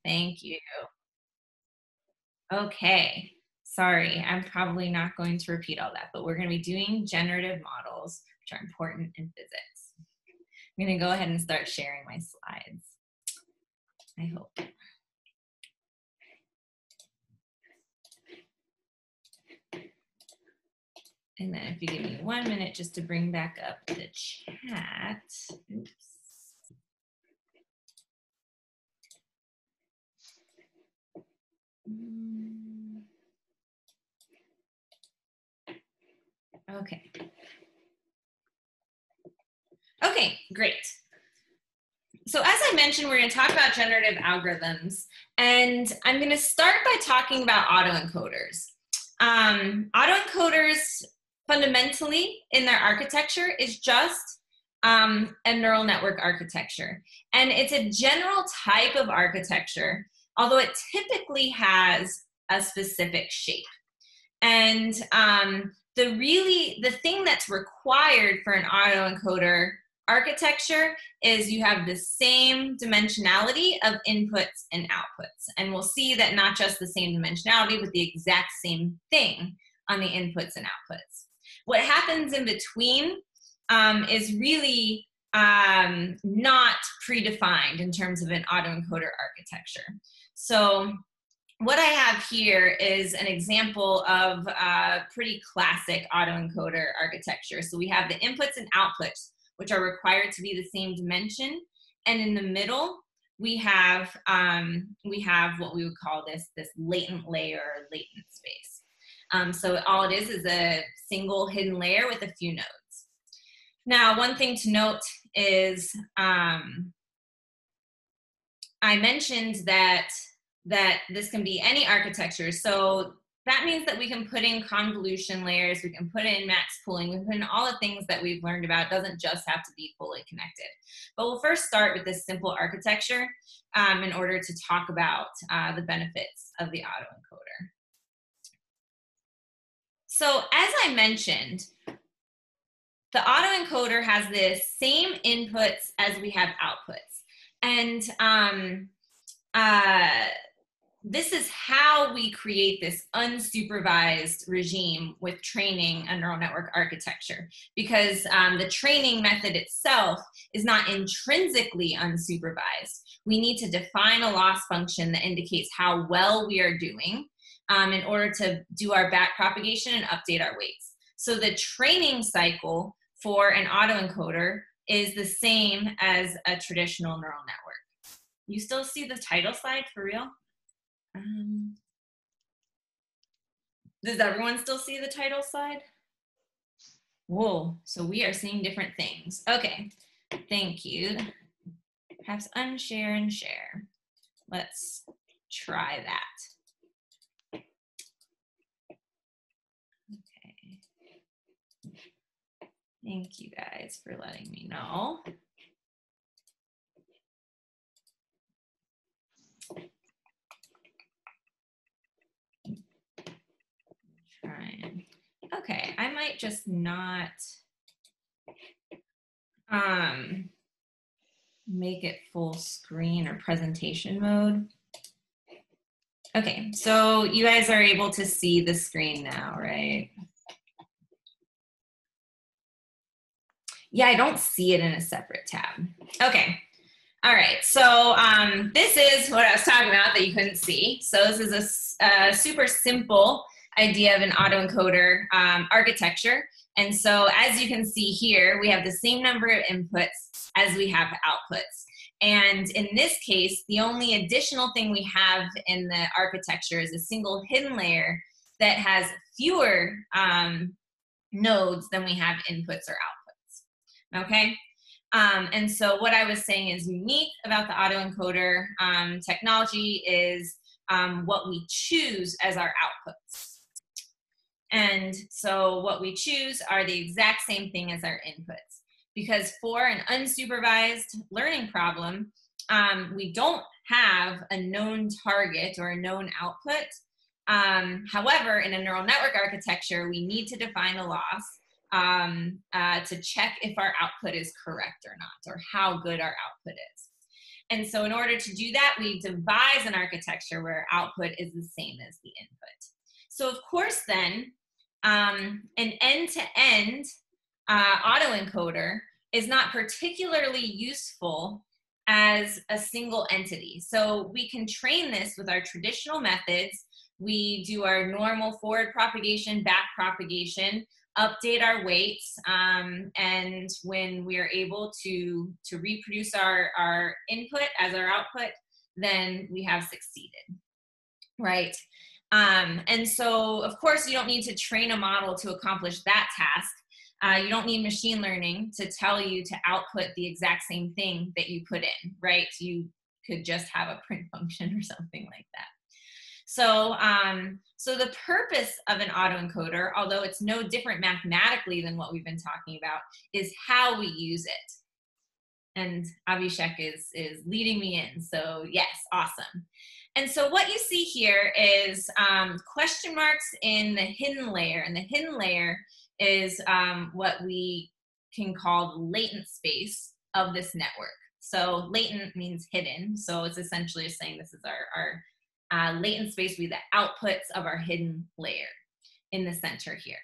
Thank you. Okay. Sorry, I'm probably not going to repeat all that, but we're going to be doing generative models, which are important in physics. I'm going to go ahead and start sharing my slides. I hope. And then if you give me 1 minute just to bring back up the chat. Oops. Okay. Okay, great. So as I mentioned, we're going to talk about generative algorithms, and I'm going to start by talking about autoencoders. Autoencoders fundamentally in their architecture is just a neural network architecture. And it's a general type of architecture, although it typically has a specific shape. And the thing that's required for an autoencoder architecture is you have the same dimensionality of inputs and outputs. And we'll see that not just the same dimensionality, but the exact same thing on the inputs and outputs. What happens in between is really not predefined in terms of an autoencoder architecture. So what I have here is an example of a pretty classic autoencoder architecture. So we have the inputs and outputs, which are required to be the same dimension. And in the middle, we have what we would call this latent layer or latent space. So all it is a single hidden layer with a few nodes. Now, one thing to note is I mentioned that this can be any architecture. So that means that we can put in convolution layers, we can put in max pooling, we can put in all the things that we've learned about. It doesn't just have to be fully connected. But we'll first start with this simple architecture in order to talk about the benefits of the autoencoder. So as I mentioned, the autoencoder has the same inputs as we have outputs. And this is how we create this unsupervised regime with training a neural network architecture, because the training method itself is not intrinsically unsupervised. We need to define a loss function that indicates how well we are doing in order to do our back propagation and update our weights. So the training cycle for an autoencoder is the same as a traditional neural network. You still see the title slide for real? Does everyone still see the title slide? Whoa, so we are seeing different things. Okay, thank you. Perhaps unshare and share. Let's try that. Okay. Thank you guys for letting me know. Trying. Okay, I might just not make it full screen or presentation mode. Okay, so you guys are able to see the screen now, right? Yeah, I don't see it in a separate tab. Okay. All right, so this is what I was talking about that you couldn't see. So this is a super simple idea of an autoencoder architecture. And so as you can see here, we have the same number of inputs as we have outputs. And in this case, the only additional thing we have in the architecture is a single hidden layer that has fewer nodes than we have inputs or outputs, okay? And so what I was saying is unique about the autoencoder technology is what we choose as our outputs. And so what we choose are the exact same thing as our inputs. Because for an unsupervised learning problem, we don't have a known target or a known output. However, in a neural network architecture, we need to define a loss to check if our output is correct or not, or how good our output is. And so in order to do that, we devise an architecture where output is the same as the input. So of course then, an end-to-end autoencoder is not particularly useful as a single entity. So we can train this with our traditional methods. We do our normal forward propagation, back propagation, update our weights, and when we are able to reproduce our input as our output, then we have succeeded, right? And so, of course, you don't need to train a model to accomplish that task. You don't need machine learning to tell you to output the exact same thing that you put in, right? You could just have a print function or something like that. So, so the purpose of an autoencoder, although it's no different mathematically than what we've been talking about, is how we use it. And Abhishek is leading me in, so yes, awesome. And so what you see here is question marks in the hidden layer, and the hidden layer is what we can call the latent space of this network. So latent means hidden, so it's essentially saying this is our latent space will be the outputs of our hidden layer in the center here.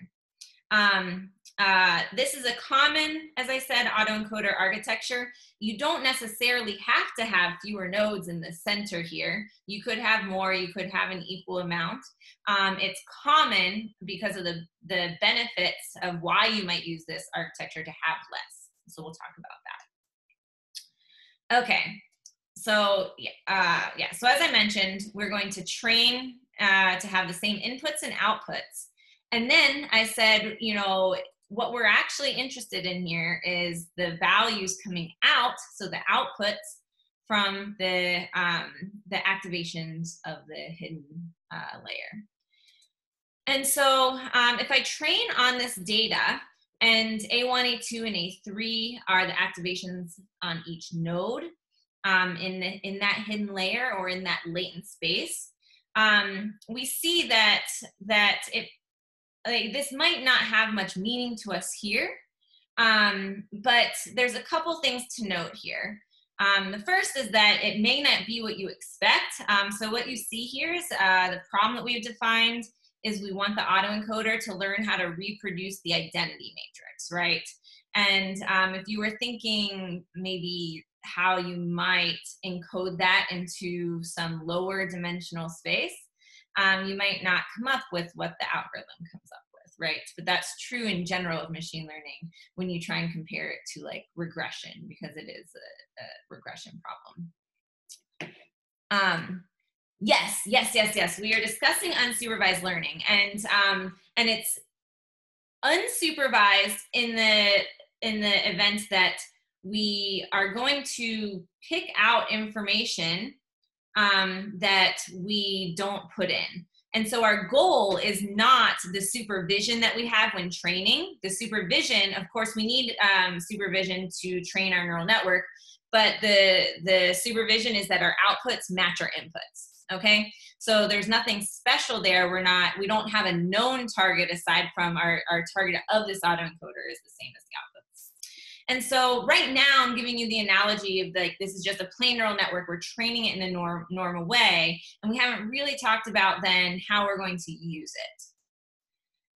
This is a common, as I said, autoencoder architecture. You don't necessarily have to have fewer nodes in the center here. You could have more, you could have an equal amount. It's common because of the benefits of why you might use this architecture to have less. So we'll talk about that. Okay, so so as I mentioned, we're going to train to have the same inputs and outputs. And then I said, you know, what we're actually interested in here is the values coming out, so the outputs from the activations of the hidden layer. And so if I train on this data, and A1, A2, and A3 are the activations on each node in that hidden layer or in that latent space, we see that this might not have much meaning to us here, but there's a couple things to note here. The first is that it may not be what you expect. So what you see here is the problem that we've defined is we want the autoencoder to learn how to reproduce the identity matrix, right? And if you were thinking maybe how you might encode that into some lower dimensional space, you might not come up with what the algorithm comes up with, right? But that's true in general of machine learning when you try and compare it to like regression, because it is a regression problem. Yes. We are discussing unsupervised learning, and it's unsupervised in the event that we are going to pick out information that we don't put in. And so our goal is not the supervision that we have when training. The supervision, of course, we need supervision to train our neural network, but the supervision is that our outputs match our inputs. Okay, so there's nothing special there. We don't have a known target aside from our target of this autoencoder is the same as the outputs. And so right now I'm giving you the analogy of like, this is just a plain neural network. We're training it in a normal way. And we haven't really talked about then how we're going to use it.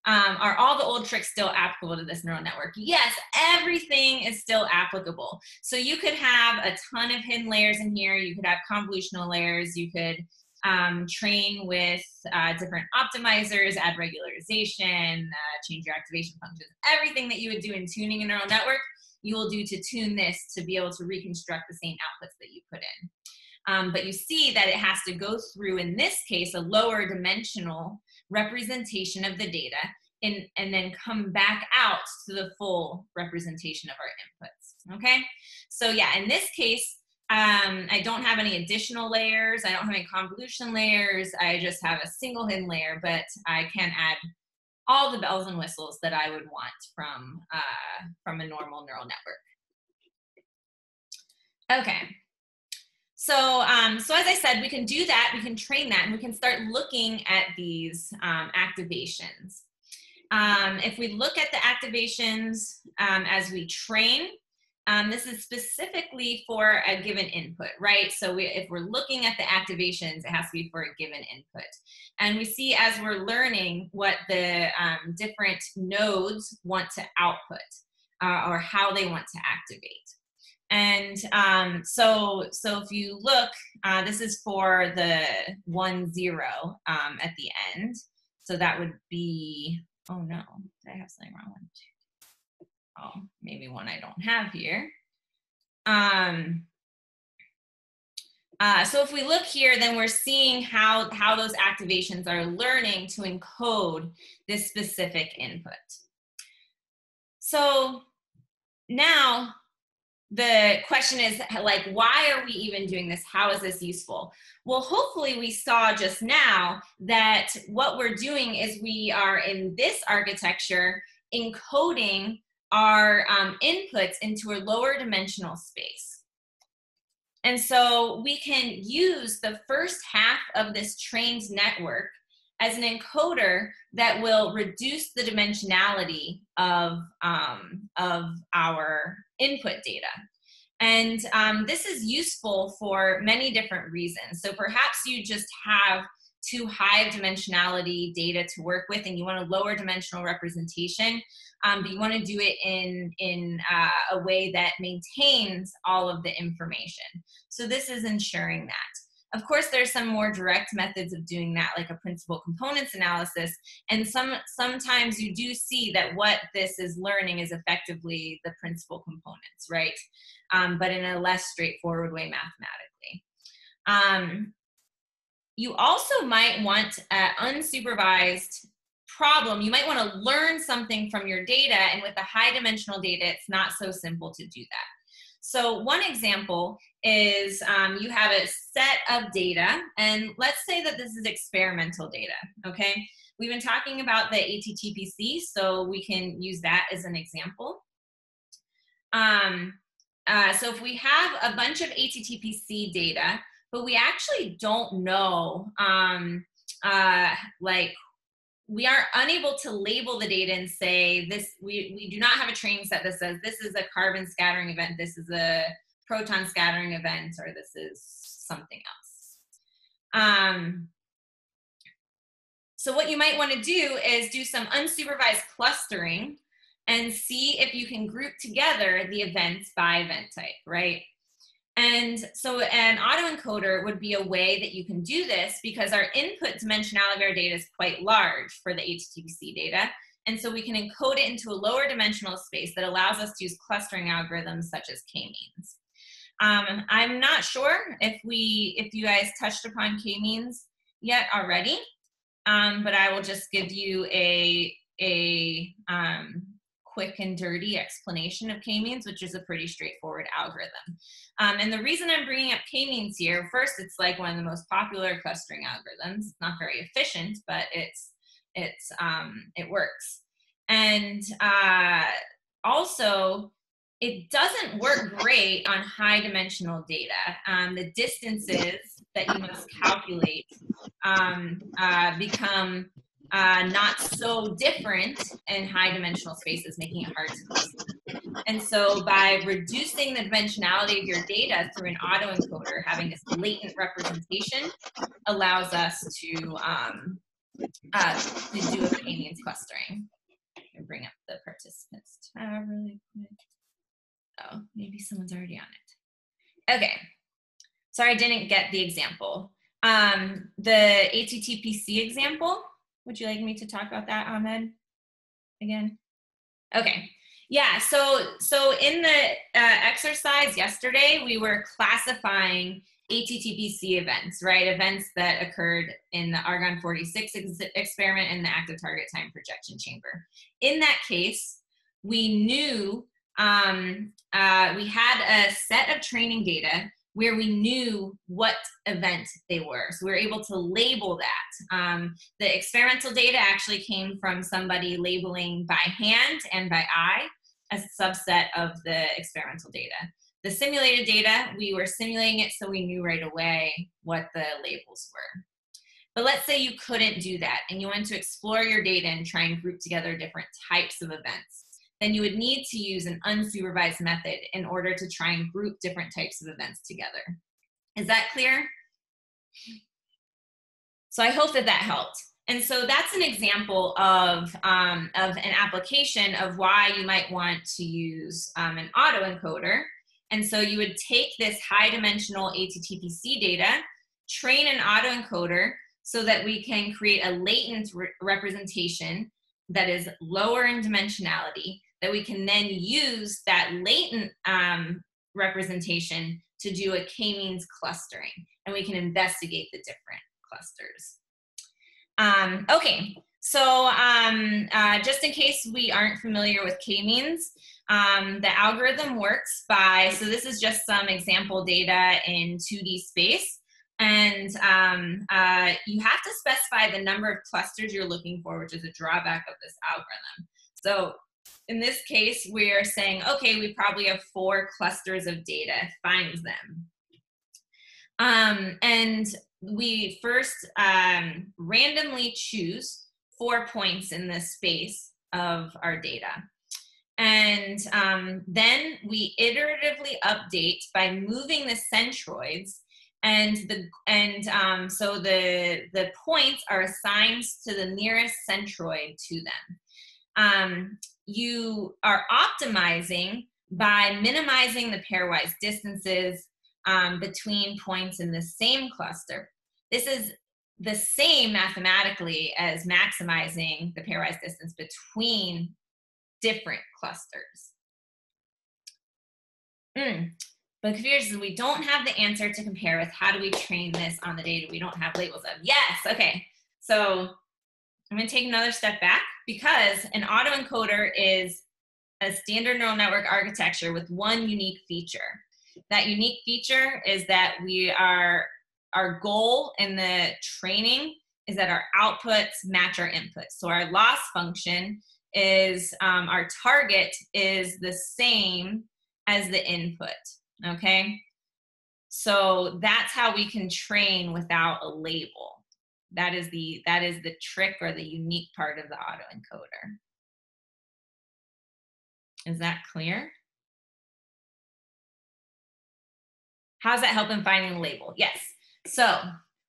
Are all the old tricks still applicable to this neural network? Yes, everything is still applicable. So you could have a ton of hidden layers in here. You could have convolutional layers. You could train with different optimizers, add regularization, change your activation functions. Everything that you would do in tuning a neural network, you will do to tune this to be able to reconstruct the same outputs that you put in. But you see that it has to go through, in this case, a lower dimensional representation of the data and then come back out to the full representation of our inputs, okay? So yeah, in this case, I don't have any additional layers. I don't have any convolution layers. I just have a single hidden layer, but I can add all the bells and whistles that I would want from a normal neural network. Okay. So, so as I said, we can do that, we can train that, and we can start looking at these activations. If we look at the activations as we train, This is specifically for a given input, right? So if we're looking at the activations, it has to be for a given input. And we see as we're learning what the different nodes want to output or how they want to activate. And so if you look, this is for the 1, 0 at the end. So that would be, oh no, did I have something wrong? 1, 2. Oh, maybe one I don't have here. So if we look here, then we're seeing how those activations are learning to encode this specific input. So now the question is, like, why are we even doing this? How is this useful? Well, hopefully we saw just now that what we're doing is we are in this architecture encoding our inputs into a lower dimensional space. And so we can use the first half of this trained network as an encoder that will reduce the dimensionality of our input data. And this is useful for many different reasons. So perhaps you just have too high of dimensionality data to work with and you want a lower dimensional representation, but you want to do it in a way that maintains all of the information. So this is ensuring that. Of course, there's some more direct methods of doing that, like a principal components analysis, and sometimes you do see that what this is learning is effectively the principal components, right? But in a less straightforward way mathematically. You also might want an unsupervised problem. You might want to learn something from your data, and with the high dimensional data, it's not so simple to do that. So one example is you have a set of data, and let's say that this is experimental data, okay? We've been talking about the ATTPC, so we can use that as an example. So if we have a bunch of ATTPC data, but we actually don't know, like, we are unable to label the data and say this, we do not have a training set that says this is a carbon scattering event, this is a proton scattering event, or this is something else. So what you might want to do is do some unsupervised clustering and see if you can group together the events by event type, right? And so an autoencoder would be a way that you can do this because our input dimensionality of our data is quite large for the ATTPC data. And so we can encode it into a lower dimensional space that allows us to use clustering algorithms such as k-means. I'm not sure if you guys touched upon k-means yet already, but I will just give you a quick and dirty explanation of k-means, which is a pretty straightforward algorithm. And the reason I'm bringing up k-means here, first, it's like one of the most popular clustering algorithms. It's not very efficient, but it works. And also, it doesn't work great on high dimensional data. The distances that you must calculate become not so different in high dimensional spaces, making it hard to cluster. And so by reducing the dimensionality of your data through an autoencoder, having this latent representation allows us to do a k-means clustering. And bring up the participants tab really quick. Oh, maybe someone's already on it. Okay, sorry I didn't get the example. The ATTPC example, would you like me to talk about that, Ahmed, again? Okay, yeah, so in the exercise yesterday, we were classifying ATTPC events, right? Events that occurred in the argon-46 experiment and the active target time projection chamber. In that case, we knew, we had a set of training data where we knew what event they were. So we were able to label that. The experimental data actually came from somebody labeling by hand and by eye as a subset of the experimental data. The simulated data, we were simulating it so we knew right away what the labels were. But let's say you couldn't do that and you wanted to explore your data and try and group together different types of events. then you would need to use an unsupervised method in order to try and group different types of events together. Is that clear? So I hope that that helped. And so that's an example of an application of why you might want to use an autoencoder. And so you would take this high dimensional ATTPC data, train an autoencoder so that we can create a latent representation that is lower in dimensionality, that we can then use that latent representation to do a k-means clustering, and we can investigate the different clusters. Okay, so just in case we aren't familiar with k-means, the algorithm works by, so this is just some example data in 2D space, and you have to specify the number of clusters you're looking for, which is a drawback of this algorithm. So in this case, we're saying, okay, we probably have 4 clusters of data, find them. And we first randomly choose 4 points in the space of our data. And then we iteratively update by moving the centroids, and so the points are assigned to the nearest centroid to them. You are optimizing by minimizing the pairwise distances between points in the same cluster. This is the same mathematically as maximizing the pairwise distance between different clusters. But confused is we don't have the answer to compare with. How do we train this on the data we don't have labels of? Yes, okay. So I'm gonna take another step back, because an autoencoder is a standard neural network architecture with one unique feature. That unique feature is that our goal in the training is that our outputs match our inputs. So our loss function is, our target is the same as the input, okay? So that's how we can train without a label. That is the trick, or the unique part of the autoencoder. Is that clear? How's that help in finding a label? Yes. So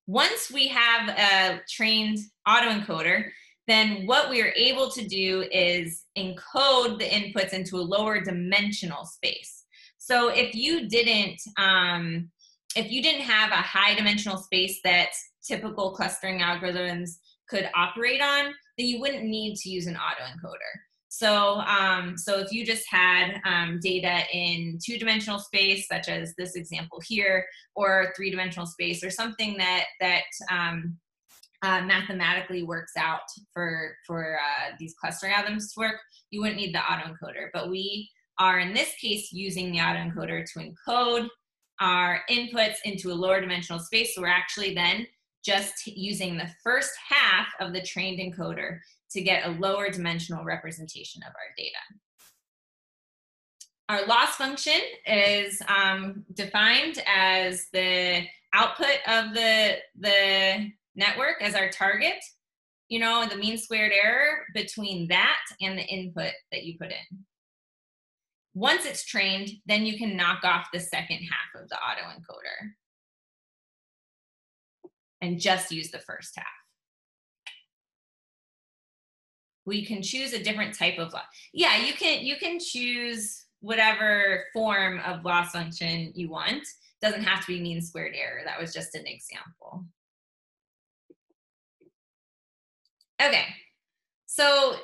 once we have a trained autoencoder, then what we are able to do is encode the inputs into a lower dimensional space. So if you didn't have a high dimensional space that typical clustering algorithms could operate on, then you wouldn't need to use an autoencoder. So, so if you just had data in 2-dimensional space, such as this example here, or 3-dimensional space, or something that mathematically works out for these clustering algorithms to work, you wouldn't need the autoencoder. But we are, in this case, using the autoencoder to encode our inputs into a lower dimensional space. So we're actually then just using the first half of the trained encoder to get a lower dimensional representation of our data. Our loss function is defined as the output of the network as our target, you know, the mean squared error between that and the input that you put in. Once it's trained, then you can knock off the second half of the autoencoder and just use the first half. We can choose a different type of loss. Yeah, you can choose whatever form of loss function you want. Doesn't have to be mean squared error. That was just an example. Okay, so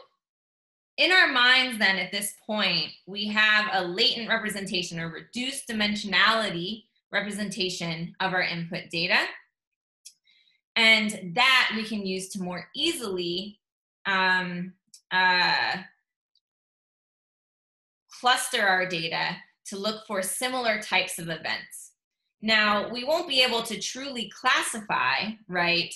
in our minds then at this point, we have a latent representation, or reduced dimensionality representation of our input data. And that we can use to more easily cluster our data to look for similar types of events. Now, we won't be able to truly classify, right?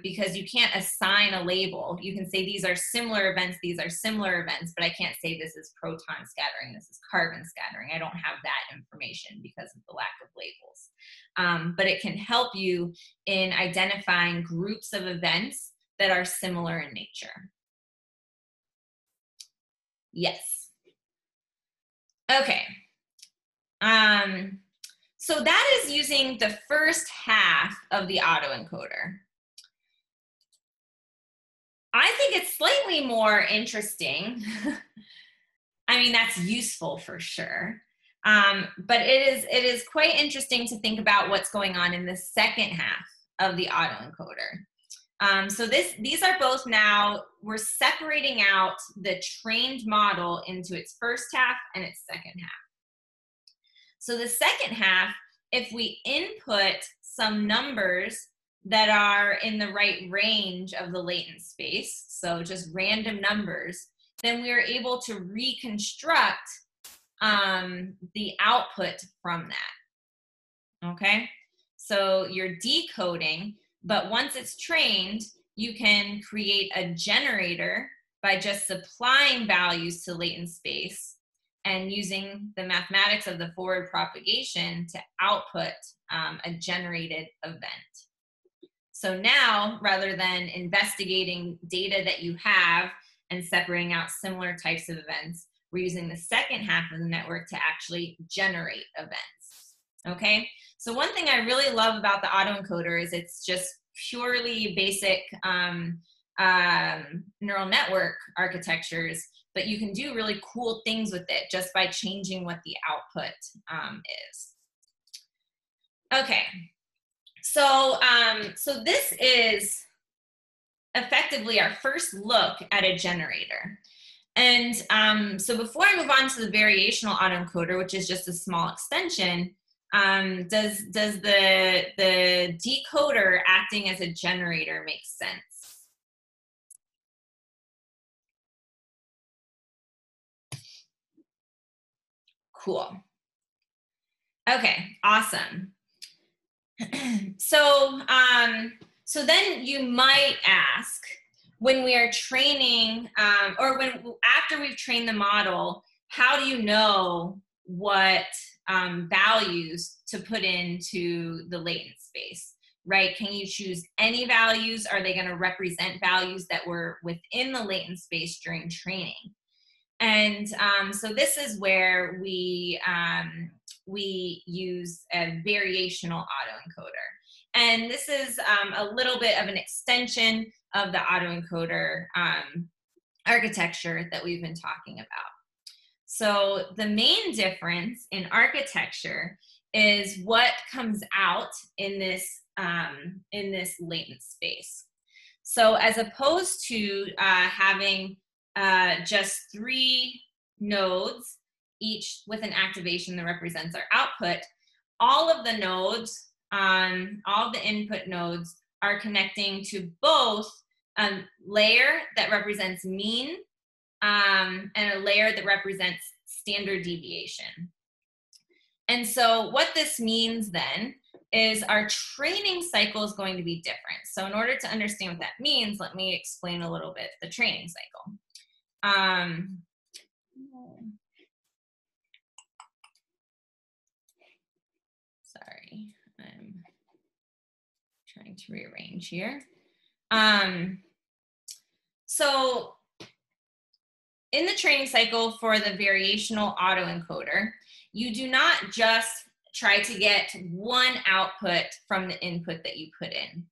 Because you can't assign a label. You can say these are similar events, these are similar events, but I can't say this is proton scattering, this is carbon scattering. I don't have that information because of the lack of labels. But it can help you in identifying groups of events that are similar in nature. Yes. Okay. So that is using the first half of the autoencoder. I think it's slightly more interesting. I mean, that's useful for sure. But it is quite interesting to think about what's going on in the second half of the autoencoder. So these are both now, we're separating out the trained model into its first half and its second half. So the second half, if we input some numbers that are in the right range of the latent space, so just random numbers, then we are able to reconstruct the output from that, okay? So you're decoding, but once it's trained, you can create a generator by just supplying values to latent space and using the mathematics of the forward propagation to output a generated event. So now, rather than investigating data that you have and separating out similar types of events, we're using the second half of the network to actually generate events, okay? So one thing I really love about the autoencoder is it's just purely basic neural network architectures, but you can do really cool things with it just by changing what the output is. Okay, so this is effectively our first look at a generator. And so before I move on to the variational autoencoder, which is just a small extension, does the decoder acting as a generator make sense? Cool. Okay, awesome. So, so then you might ask, when we are training, or after we've trained the model, how do you know what values to put into the latent space, right? Can you choose any values? Are they going to represent values that were within the latent space during training? And so this is where we use a variational autoencoder. And this is a little bit of an extension of the autoencoder architecture that we've been talking about. So the main difference in architecture is what comes out in this latent space. So as opposed to having just 3 nodes, each with an activation that represents our output, all of the nodes, all the input nodes are connecting to both a layer that represents mean and a layer that represents standard deviation. And so what this means then is our training cycle is going to be different. So in order to understand what that means, let me explain a little bit the training cycle. Sorry, I'm trying to rearrange here. So in the training cycle for the variational autoencoder, you do not just try to get one output from the input that you put in.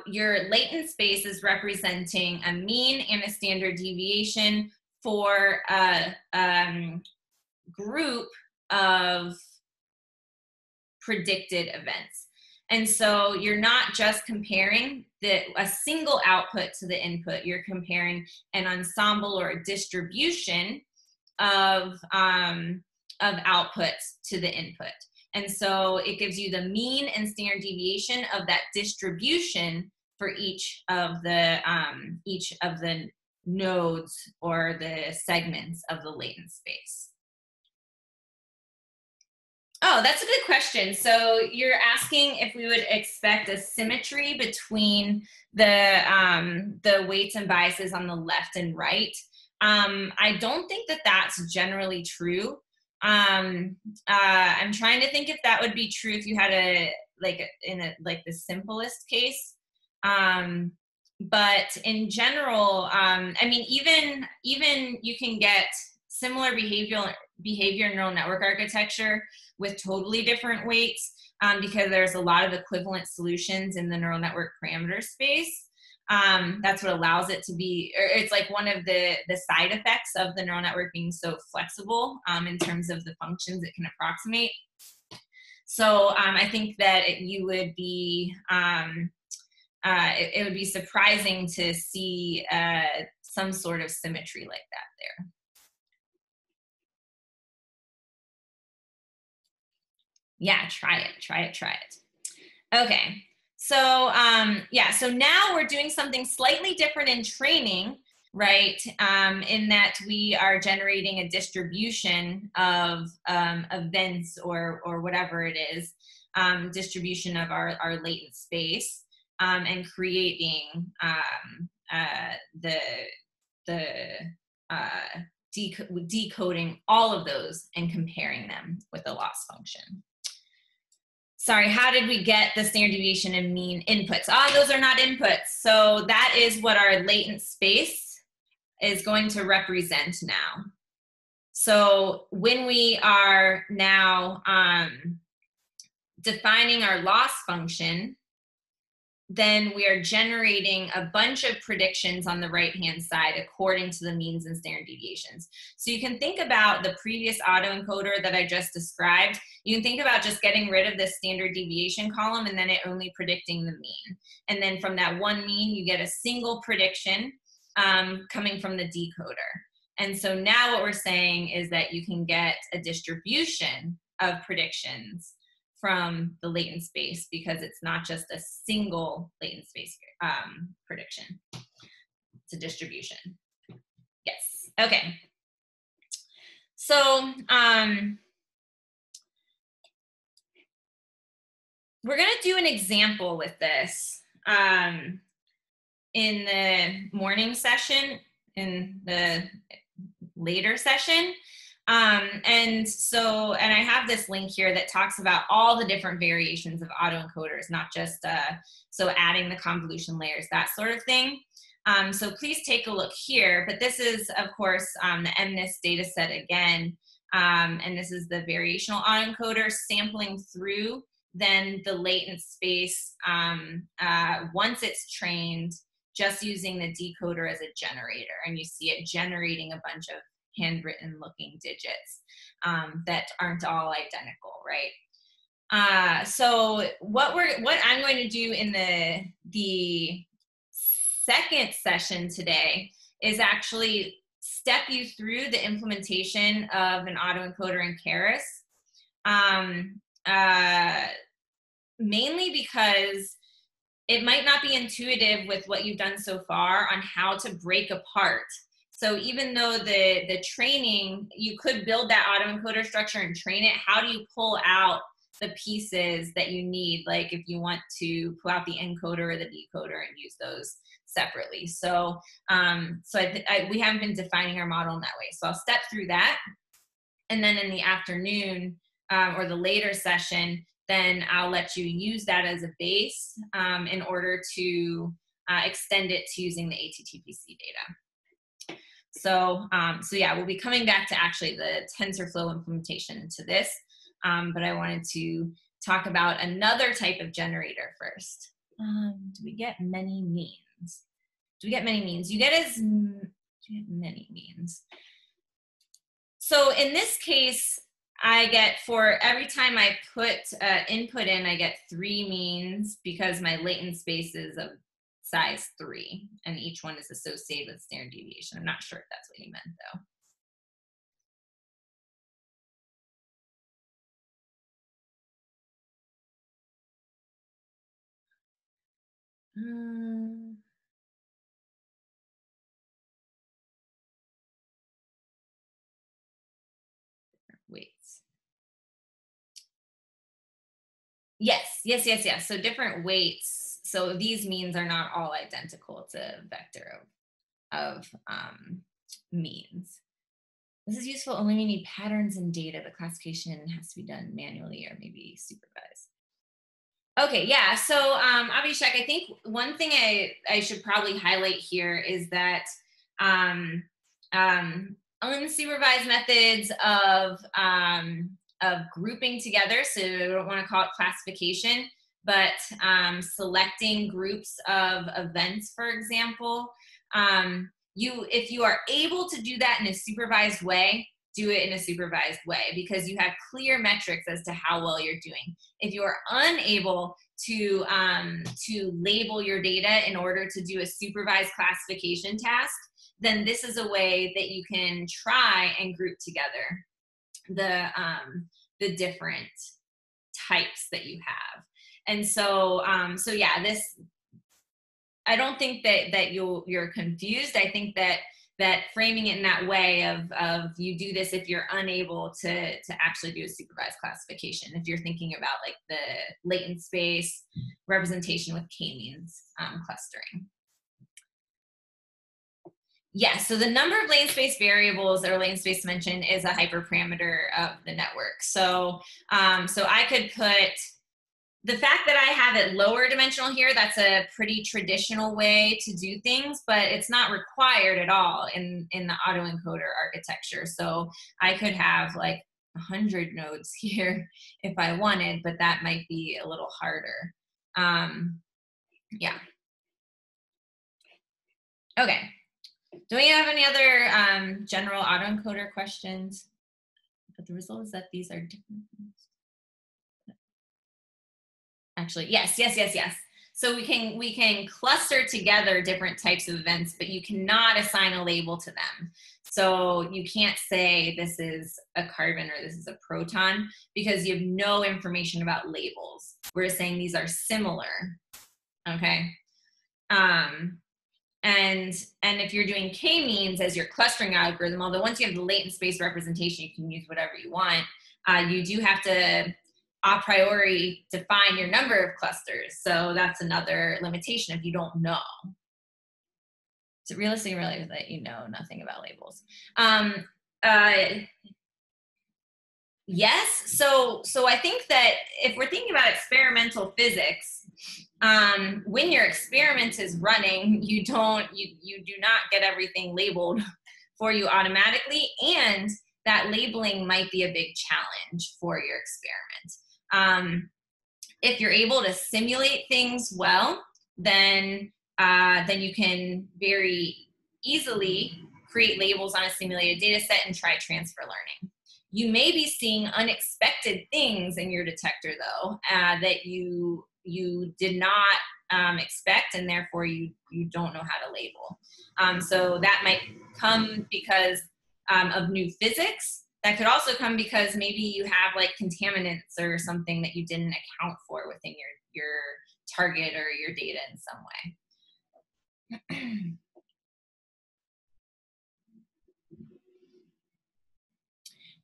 Your latent space is representing a mean and a standard deviation for a group of predicted events. And so you're not just comparing a single output to the input, you're comparing an ensemble or a distribution of outputs to the input. And so it gives you the mean and standard deviation of that distribution for each of the nodes or the segments of the latent space. Oh, that's a good question. So you're asking if we would expect a symmetry between the weights and biases on the left and right. I don't think that that's generally true. I'm trying to think if that would be true if you had the simplest case. but in general, I mean, even you can get similar behavior neural network architecture with totally different weights, because there's a lot of equivalent solutions in the neural network parameter space. That's what allows it to be, or it's like one of the side effects of the neural network being so flexible in terms of the functions it can approximate. So I think that you would be, it would be surprising to see some sort of symmetry like that there. Yeah, try it. Okay, so yeah, so now we're doing something slightly different in training, right? In that we are generating a distribution of events or whatever it is, distribution of our latent space, and creating the decoding all of those and comparing them with the loss function. Sorry, how did we get the standard deviation and mean inputs? Those are not inputs. So that is what our latent space is going to represent now. So when we are now defining our loss function, then we are generating a bunch of predictions on the right-hand side according to the means and standard deviations. So you can think about the previous autoencoder that I just described. You can think about just getting rid of the standard deviation column and then it only predicting the mean. And then from that one mean, you get a single prediction coming from the decoder. And so now what we're saying is that you can get a distribution of predictions from the latent space because it's not just a single latent space prediction. It's a distribution. Yes. Okay. So we're going to do an example with this in the morning session, in the later session. And I have this link here that talks about all the different variations of autoencoders, not just, so adding the convolution layers, that sort of thing. So please take a look here, but this is, of course, the MNIST data set again, and this is the variational autoencoder sampling through then the latent space once it's trained, just using the decoder as a generator, and you see it generating a bunch of handwritten looking digits that aren't all identical, right? So what I'm going to do in the second session today is actually step you through the implementation of an autoencoder in Keras, mainly because it might not be intuitive with what you've done so far on how to break apart. So even though the training, you could build that autoencoder structure and train it, how do you pull out the pieces that you need? Like if you want to pull out the encoder or the decoder and use those separately. So, we haven't been defining our model in that way. So I'll step through that. And then in the afternoon or the later session, then I'll let you use that as a base in order to extend it to using the ATTPC data. So yeah, we'll be coming back to actually the TensorFlow implementation to this, but I wanted to talk about another type of generator first. Do we get many means? Do we get many means? You get many means. So in this case, I get, for every time I put input in, I get 3 means because my latent space is of size 3, and each one is associated with standard deviation. I'm not sure if that's what you meant, though. Weights. Yes. So different weights. So these means are not all identical. It's a vector of means. This is useful only when you need patterns in data. The classification has to be done manually or maybe supervised. Okay, yeah. So, Abhishek, I think one thing I should probably highlight here is that um, unsupervised methods of grouping together. So, I don't want to call it classification, but selecting groups of events, for example. If you are able to do that in a supervised way, do it in a supervised way because you have clear metrics as to how well you're doing. If you are unable to label your data in order to do a supervised classification task, then this is a way that you can try and group together the different types that you have. And so so yeah, this, I don't think that you're confused. I think that framing it in that way of you do this if you're unable to actually do a supervised classification. If you're thinking about like the latent space representation with k-means clustering. Yeah, so the number of latent space variables or latent space dimension is a hyperparameter of the network. So so I could put the fact that I have it lower dimensional here, that's a pretty traditional way to do things, but it's not required at all in the autoencoder architecture. So I could have like 100 nodes here if I wanted, but that might be a little harder. Yeah. Okay. Do we have any other general autoencoder questions? But the result is that these are different. Actually, yes. So we can cluster together different types of events, but you cannot assign a label to them. So you can't say this is a carbon or this is a proton because you have no information about labels. We're saying these are similar. Okay. And if you're doing k-means as your clustering algorithm, although once you have the latent space representation, you can use whatever you want. You do have to a priori define your number of clusters. So that's another limitation if you don't know. So realistically realize that you know nothing about labels. Yes, so I think that if we're thinking about experimental physics, when your experiment is running, you do not get everything labeled for you automatically, and that labeling might be a big challenge for your experiment. If you're able to simulate things well, then you can very easily create labels on a simulated data set and try transfer learning. You may be seeing unexpected things in your detector, though, that you did not expect, and therefore you don't know how to label. So that might come because of new physics. That could also come because maybe you have like contaminants or something that you didn't account for within your target or your data in some way.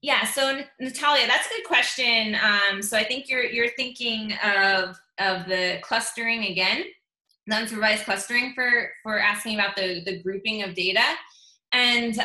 Yeah, so Natalia, that's a good question. So I think you're thinking of the clustering again, the unsupervised clustering for asking about the grouping of data, and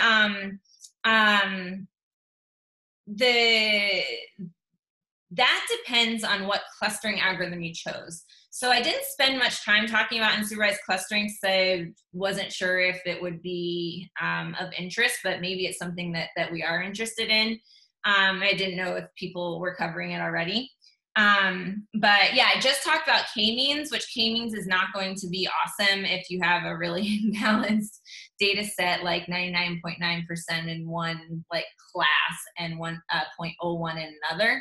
that depends on what clustering algorithm you chose. So I didn't spend much time talking about unsupervised clustering because I wasn't sure if it would be of interest, but maybe it's something that we are interested in. I didn't know if people were covering it already. But yeah, I just talked about k-means, which k-means is not going to be awesome if you have a really imbalanced data set, like 99.9% in one like class and 0.01 in another.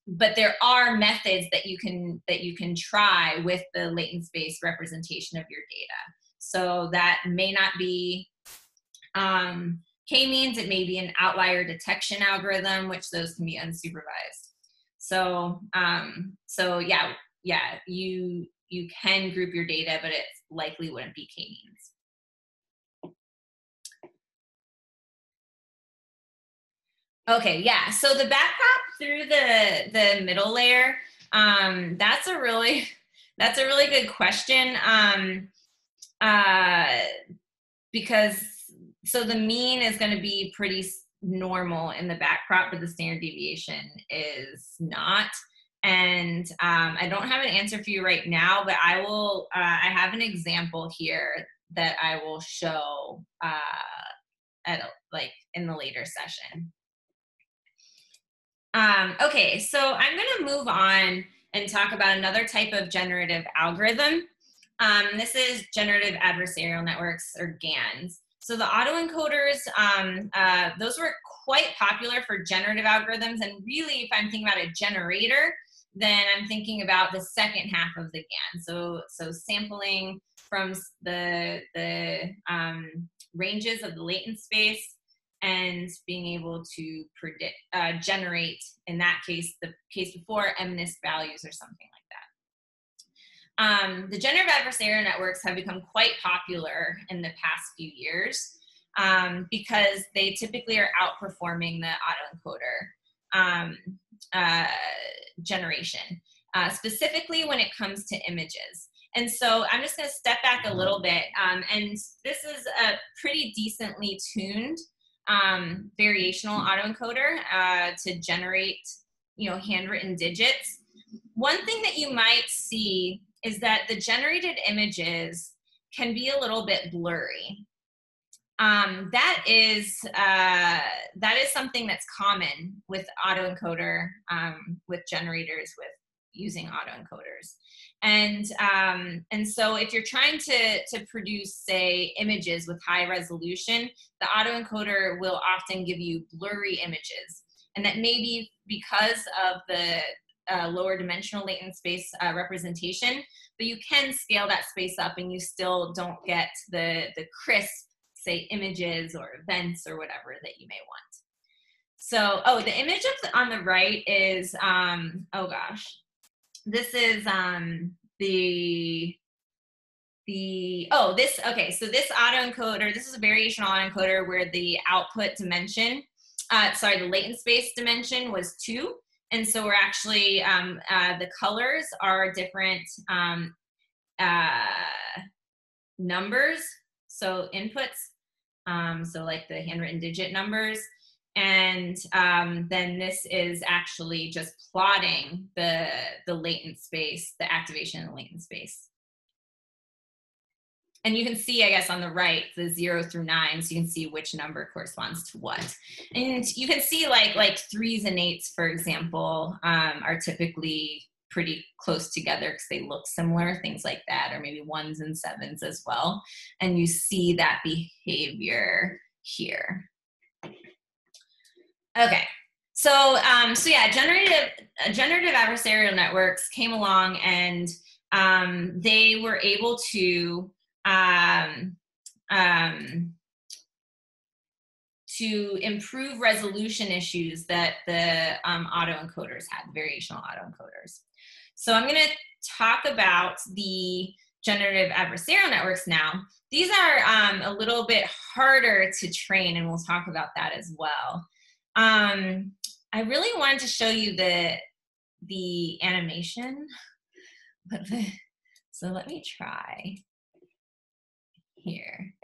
But there are methods that you can try with the latent space representation of your data. So that may not be k-means, it may be an outlier detection algorithm, which those can be unsupervised. So so yeah, you can group your data, but it likely wouldn't be k-means. Okay, yeah. So the backprop through the middle layer, that's a really good question. Because so the mean is going to be pretty normal in the backprop, but the standard deviation is not. And I don't have an answer for you right now, but I will, I have an example here that I will show like in the later session. Okay, so I'm gonna move on and talk about another type of generative algorithm. This is generative adversarial networks, or GANs. So the autoencoders, those were quite popular for generative algorithms, and really, if I'm thinking about a generator, then I'm thinking about the second half of the GAN. So sampling from the ranges of the latent space, and being able to predict, generate, in that case, the case before, MNIST values or something like that. The generative adversarial networks have become quite popular in the past few years because they typically are outperforming the autoencoder generation, specifically when it comes to images. And so I'm just going to step back a little bit, and this is a pretty decently tuned variational autoencoder to generate, handwritten digits. One thing that you might see is that the generated images can be a little bit blurry. That is something that's common with autoencoder, with generators, with using autoencoders. And so if you're trying to produce, say, images with high resolution, the autoencoder will often give you blurry images. And that may be because of the lower dimensional latent space representation, but you can scale that space up and you still don't get the crisp, say, images or events or whatever that you may want. So, the image on the right is, this is so this autoencoder, this is a variational autoencoder where the output dimension, the latent space dimension was 2. And so we're actually, the colors are different numbers, so inputs, so like the handwritten digit numbers. And then this is actually just plotting the latent space, the activation in the latent space. And you can see, I guess, on the right, the 0 through 9, so you can see which number corresponds to what. And you can see like 3s and 8s, for example, are typically pretty close together because they look similar, things like that, or maybe 1s and 7s as well. And you see that behavior here. Okay, so yeah, generative adversarial networks came along, and they were able to improve resolution issues that the autoencoders had, variational autoencoders. So I'm going to talk about the generative adversarial networks now. These are a little bit harder to train, and we'll talk about that as well. I really wanted to show you the animation, but so let me try here.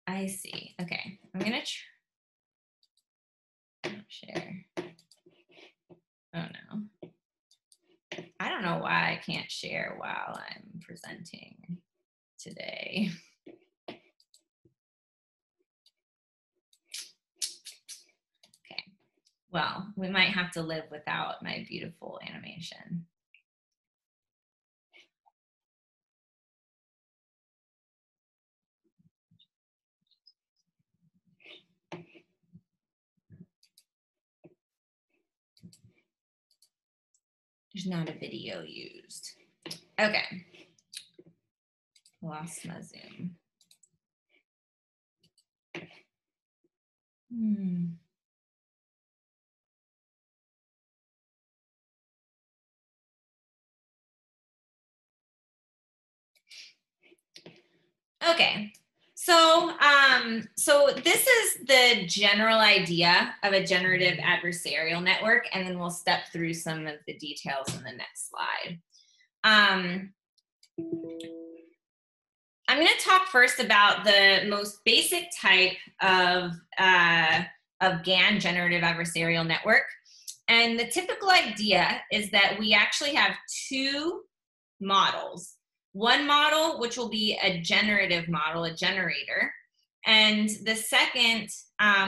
I see. Okay, I'm gonna share. Oh no. I don't know why I can't share while I'm presenting today. Okay, well, we might have to live without my beautiful animation. There's not a video used. Okay. Lost my Zoom. Okay. So, so this is the general idea of a generative adversarial network, and then we'll step through some of the details in the next slide. I'm going to talk first about the most basic type of GAN, generative adversarial network, And the typical idea is that we actually have two models. One model, which will be a generative model, a generator, and the second,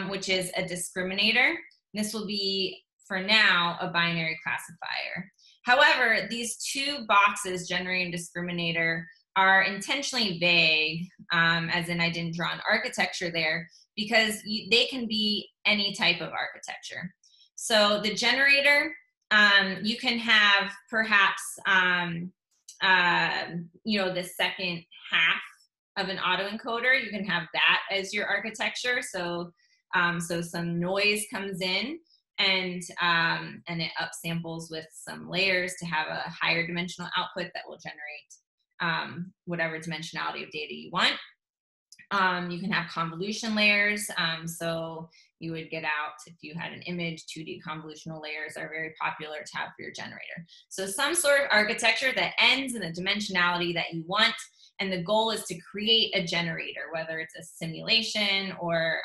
which is a discriminator. This will be, for now, a binary classifier. However, these two boxes, generator and discriminator, are intentionally vague, as in I didn't draw an architecture there, because they can be any type of architecture. So the generator, you can have perhaps, you know, the second half of an autoencoder. You can have that as your architecture. So, so some noise comes in, and it upsamples with some layers to have a higher dimensional output that will generate whatever dimensionality of data you want. You can have convolution layers. So you would get out, if you had an image, 2D convolutional layers are very popular to have for your generator. So some sort of architecture that ends in the dimensionality that you want, and the goal is to create a generator, whether it's a simulation or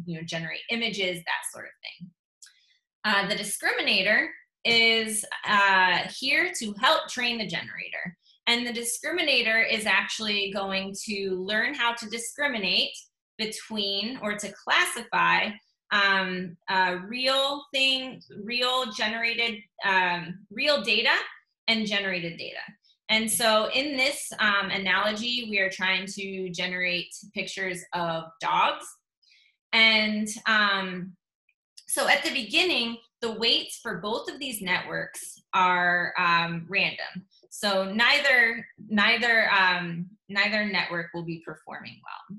you know, generate images, that sort of thing. The discriminator is here to help train the generator. And the discriminator is actually going to learn how to discriminate between, or to classify, real generated, real data and generated data. And so in this analogy, we are trying to generate pictures of dogs. And so at the beginning, the weights for both of these networks are random. So neither network will be performing well.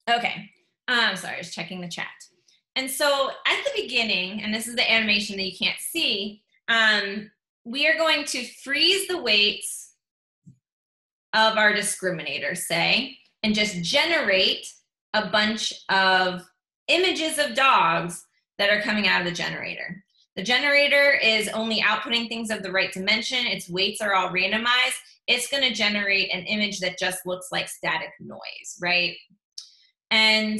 Okay, sorry, I was checking the chat. And so at the beginning, and this is the animation that you can't see, we are going to freeze the weights of our discriminator, say, and just generate a bunch of images of dogs that are coming out of the generator. The generator is only outputting things of the right dimension. Its weights are all randomized. It's going to generate an image that just looks like static noise, right? And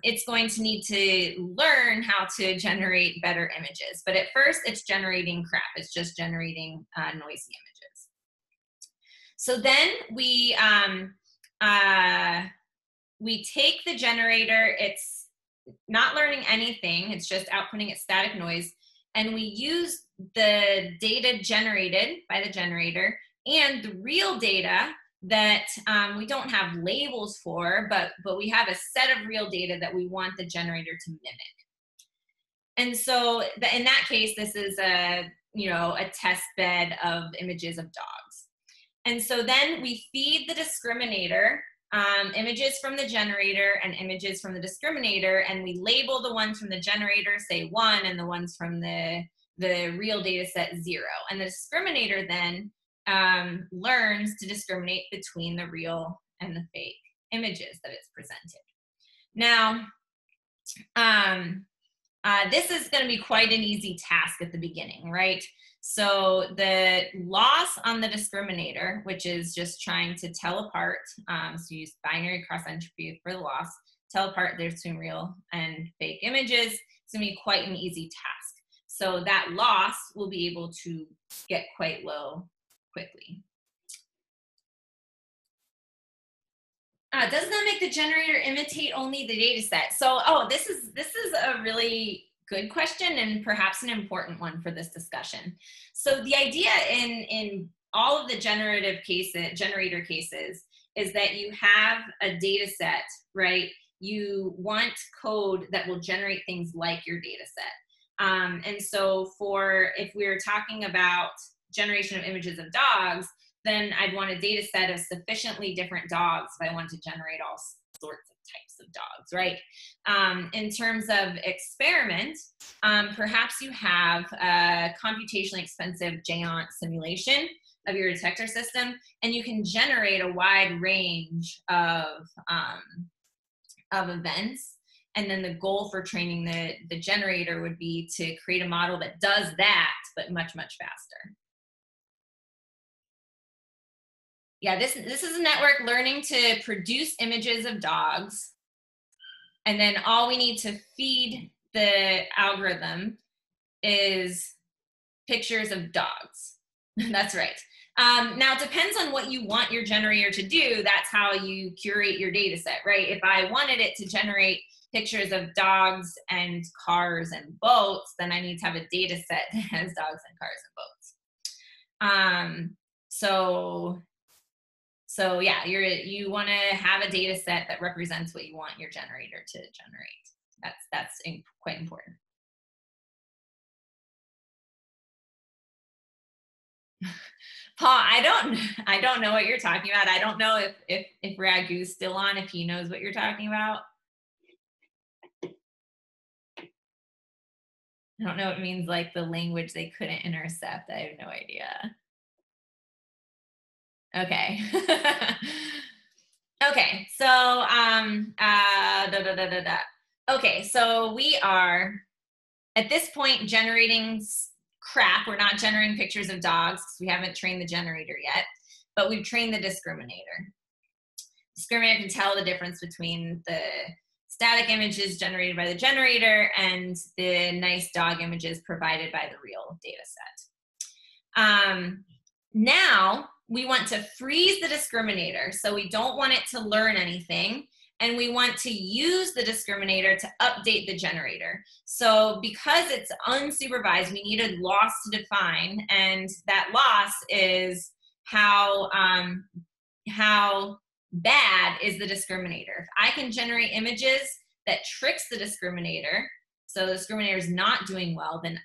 it's going to need to learn how to generate better images. But at first, it's generating crap. It's just generating noisy images. So then we take the generator. It's not learning anything. It's just outputting its static noise. And we use the data generated by the generator and the real data that we don't have labels for, but we have a set of real data that we want the generator to mimic. And so in that case, this is a test bed of images of dogs. And so then we feed the discriminator images from the generator and images from the discriminator, and we label the ones from the generator, say 1, and the ones from the real data set 0. And the discriminator then learns to discriminate between the real and the fake images that it's presented. Now, this is going to be quite an easy task at the beginning, right? So the loss on the discriminator, which is just trying to tell apart, so use binary cross entropy for the loss, tell apart between real and fake images, it's going to be quite an easy task. So that loss will be able to get quite low quickly. Does that make the generator imitate only the data set? So, this is a really good question, and perhaps an important one for this discussion. So the idea in all of the generator cases is that you have a data set, right? You want code that will generate things like your data set. And so if we're talking about generation of images of dogs, then I'd want a data set of sufficiently different dogs if I want to generate all sorts of types of dogs, right? In terms of experiment, perhaps you have a computationally expensive GEONT simulation of your detector system, and you can generate a wide range of events. And then the goal for training the generator would be to create a model that does that, but much, much faster. Yeah, this is a network learning to produce images of dogs. And then all we need to feed the algorithm is pictures of dogs. That's right. Now, it depends on what you want your generator to do. That's how you curate your data set, right? If I wanted it to generate pictures of dogs and cars and boats, then I need to have a data set that has dogs and cars and boats. So yeah, you want to have a data set that represents what you want your generator to generate. That's quite important. Paul, I don't know what you're talking about. I don't know if Ragu's still on, if he knows what you're talking about. I don't know. It means like the language they couldn't intercept. I have no idea. Okay. Okay. So okay. So we are at this point generating crap. We're not generating pictures of dogs because we haven't trained the generator yet, but we've trained the discriminator. Discriminator can tell the difference between the static images generated by the generator and the nice dog images provided by the real data set. Now we want to freeze the discriminator. So we don't want it to learn anything. And we want to use the discriminator to update the generator. So because it's unsupervised, we need a loss to define. And that loss is how bad is the discriminator. If I can generate images that tricks the discriminator, so the discriminator is not doing well, then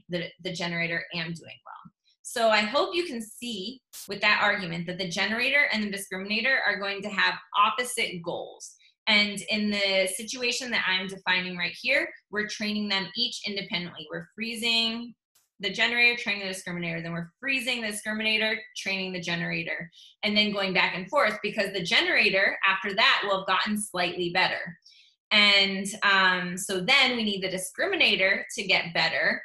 the generator, am doing well. So I hope you can see with that argument that the generator and the discriminator are going to have opposite goals. And in the situation that I'm defining right here, we're training them each independently. We're freezing the generator, training the discriminator, then we're freezing the discriminator, training the generator, and then going back and forth because the generator after that will have gotten slightly better. And so then we need the discriminator to get better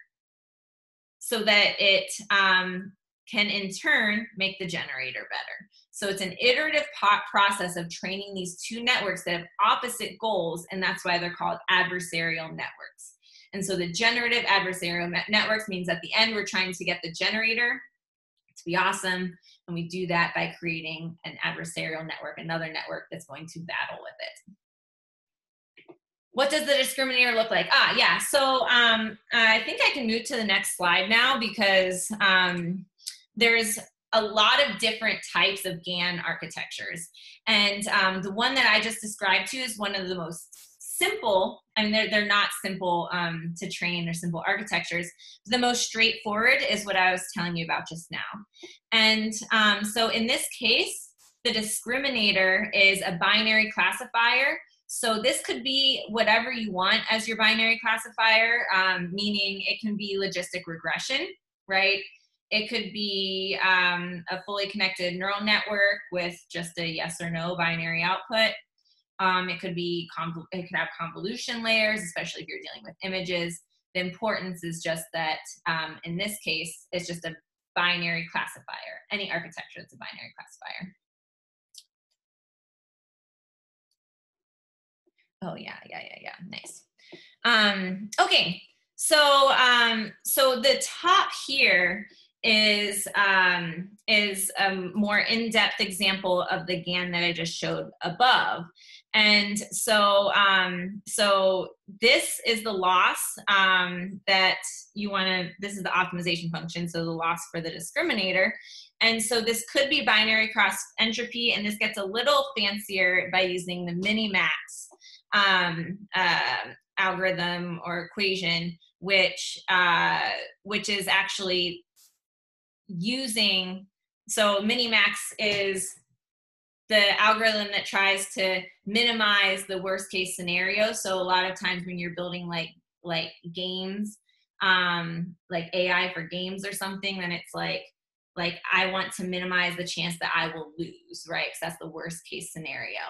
so that it can in turn make the generator better. So it's an iterative process of training these two networks that have opposite goals, and that's why they're called adversarial networks. And so the generative adversarial networks means at the end we're trying to get the generator to be awesome, and we do that by creating an adversarial network, another network that's going to battle with it. What does the discriminator look like? Yeah, so I think I can move to the next slide now because there's a lot of different types of GAN architectures. And the one that I just described to you is one of the most simple. I mean, they're not simple to train, they're simple architectures. The most straightforward is what I was telling you about just now. And so in this case, the discriminator is a binary classifier. So this could be whatever you want as your binary classifier, meaning it can be logistic regression, right? It could be a fully connected neural network with just a yes or no binary output. It could have convolution layers, especially if you're dealing with images. The importance is just that in this case, it's just a binary classifier. Any architecture that's a binary classifier. Oh yeah, nice. Okay, so the top here is a more in-depth example of the GAN that I just showed above. And so this is the loss that you want to, this is the optimization function, so the loss for the discriminator. And so this could be binary cross entropy, and this gets a little fancier by using the minimax algorithm or equation, which is actually using, so minimax is the algorithm that tries to minimize the worst case scenario. So a lot of times when you're building like games, like AI for games or something, then it's like I want to minimize the chance that I will lose, right? Because that's the worst case scenario.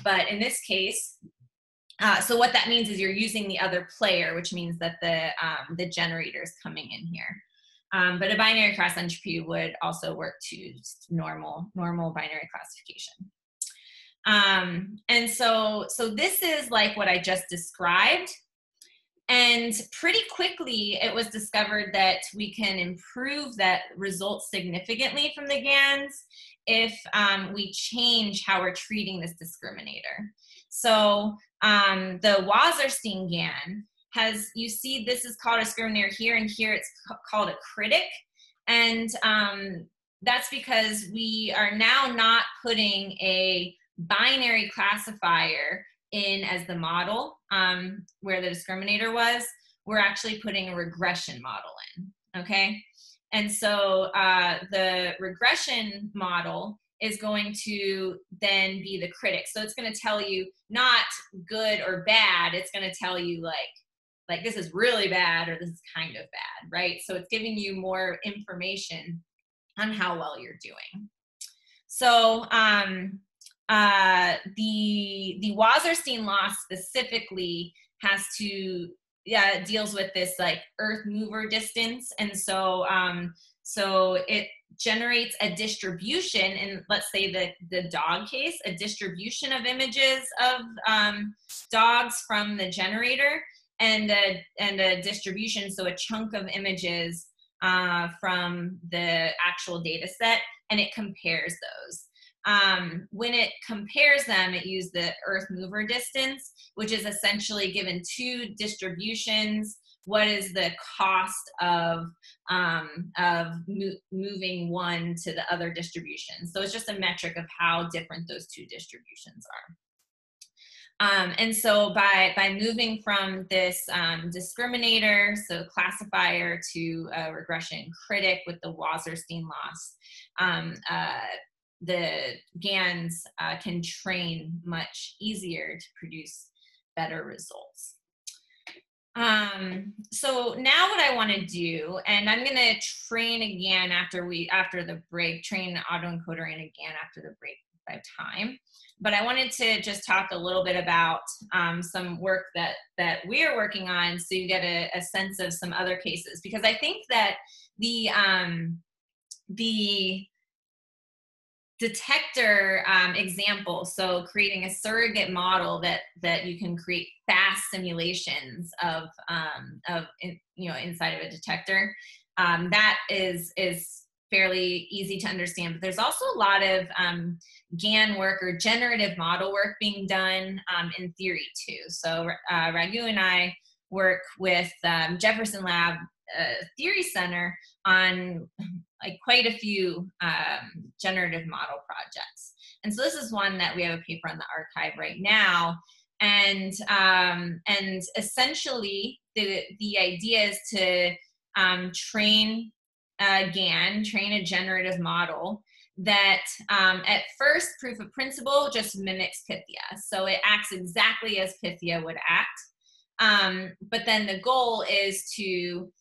But in this case, so what that means is you're using the other player, which means that the generator is coming in here. But a binary cross entropy would also work to normal binary classification. And so this is like what I just described. And pretty quickly, it was discovered that we can improve that result significantly from the GANs if we change how we're treating this discriminator. So the Wasserstein GAN has, you see this is called a discriminator here, and here it's called a critic. And that's because we are now not putting a binary classifier in as the model where the discriminator was. We're actually putting a regression model in, okay? And so the regression model is going to then be the critic. So it's going to tell you not good or bad, it's going to tell you like this is really bad or this is kind of bad, right? So it's giving you more information on how well you're doing. So the Wasserstein law specifically has to deals with this like Earth mover distance, and so so it generates a distribution in, let's say the dog case, a distribution of images of dogs from the generator, and a distribution, so a chunk of images from the actual data set, and it compares those. When it compares them, it used the Earth mover distance, which is essentially given two distributions. What is the cost of moving one to the other distribution? So it's just a metric of how different those two distributions are. And so by moving from this discriminator, so classifier, to a regression critic with the Wasserstein loss, the GANs can train much easier to produce better results. So now what I want to do, and I'm going to train again after the break, train the autoencoder in again after the break by time. But I wanted to just talk a little bit about some work that we're working on, so you get a sense of some other cases, because I think that the detector example, so creating a surrogate model that you can create fast simulations of inside of a detector, that is fairly easy to understand. But there's also a lot of GAN work or generative model work being done in theory too. So Raghu and I work with Jefferson Lab Theory Center on like quite a few generative model projects. And so this is one that we have a paper on the archive right now. And essentially the idea is to train GAN, train a generative model that at first proof of principle just mimics Pythia. So it acts exactly as Pythia would act. But then the goal is to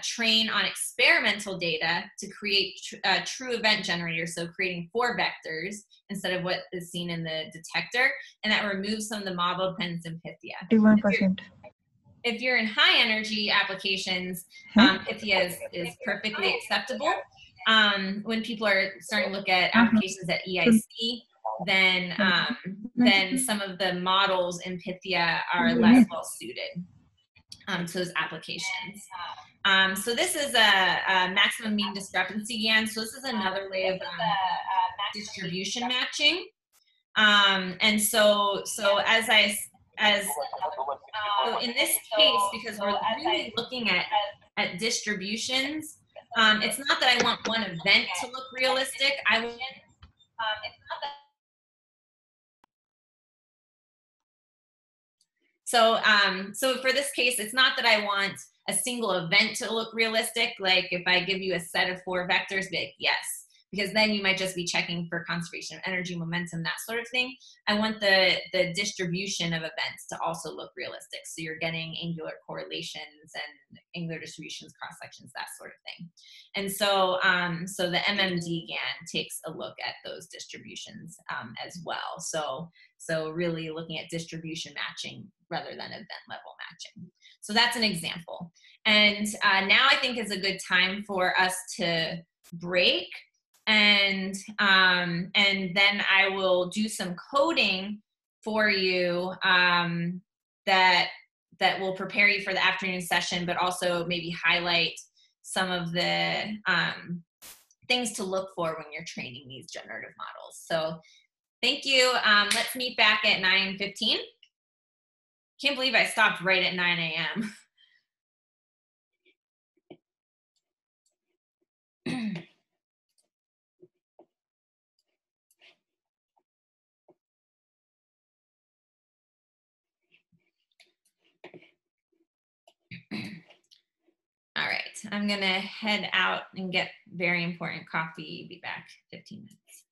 train on experimental data to create a true event generator, so creating 4 vectors instead of what is seen in the detector, and that removes some of the model dependence in Pythia. 51%. If you're in high energy applications, Pythia is perfectly acceptable. When people are starting to look at applications at EIC, then some of the models in Pythia are less well suited to those applications. So this is a maximum mean discrepancy GAN. So this is another way of distribution matching. And so in this case, because we're really looking at distributions, it's not that I want one event to look realistic. So for this case, it's not that I want a single event to look realistic. Like if I give you a set of 4 vectors, be like, yes, because then you might just be checking for conservation of energy, momentum, that sort of thing. I want the distribution of events to also look realistic. So you're getting angular correlations and angular distributions, cross sections, that sort of thing. And so, so the MMD GAN takes a look at those distributions as well. So really looking at distribution matching rather than event level matching. So that's an example. And now I think is a good time for us to break, and then I will do some coding for you that will prepare you for the afternoon session, but also maybe highlight some of the things to look for when you're training these generative models. So thank you. Let's meet back at 9:15. Can't believe I stopped right at 9 a.m. All right, I'm gonna head out and get very important coffee. Be back 15 minutes.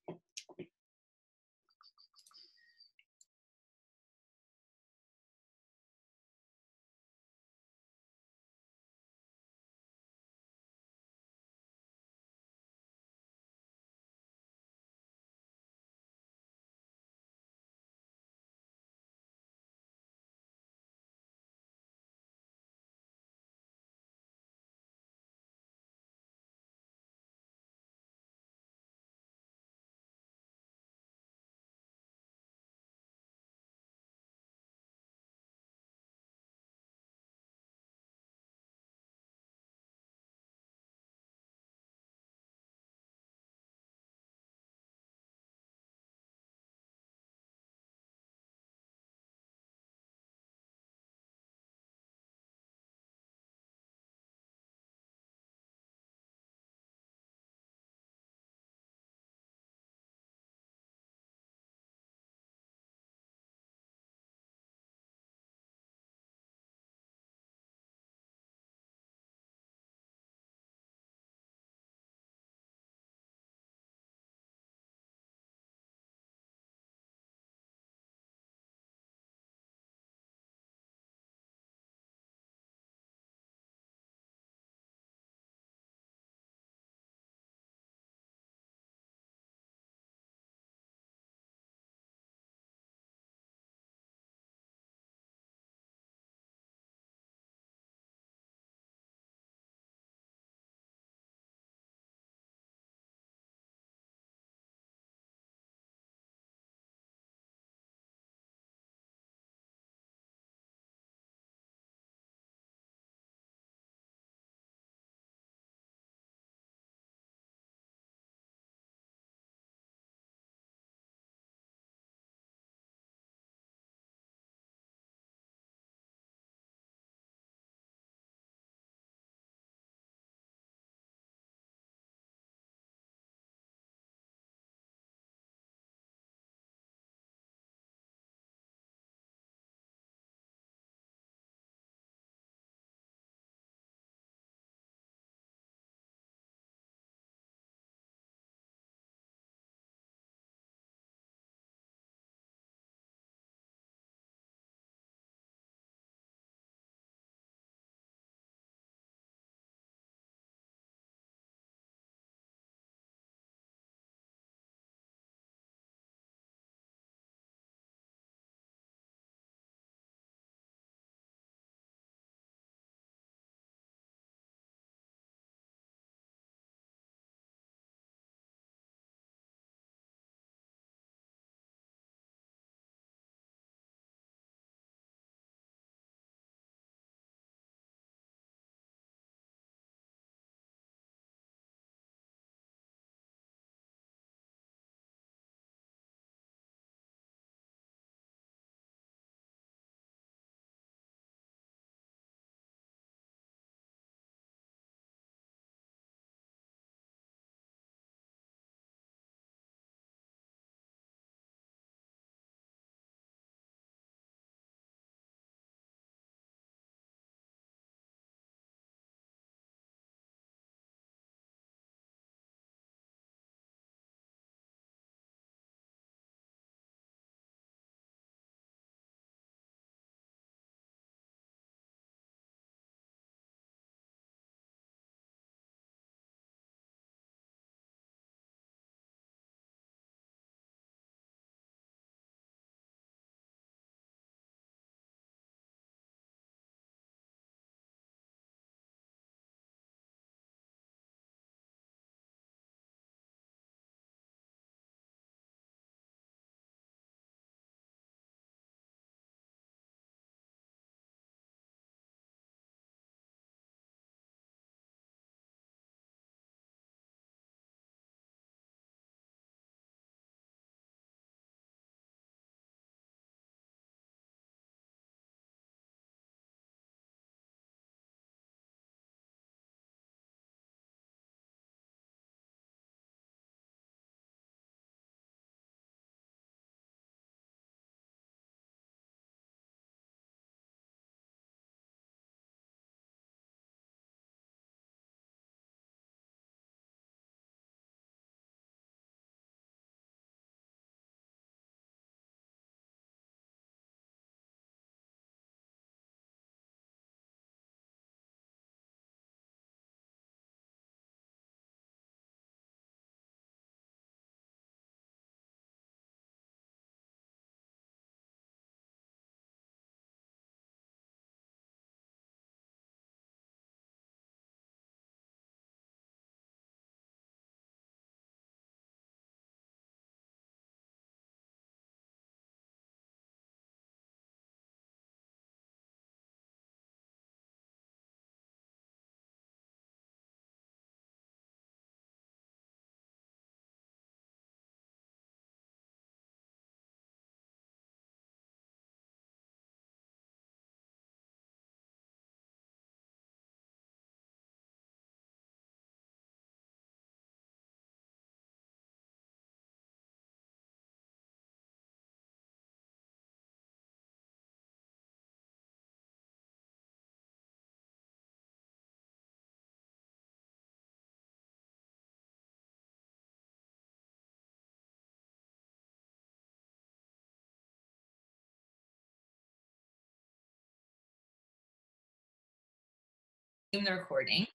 the recording.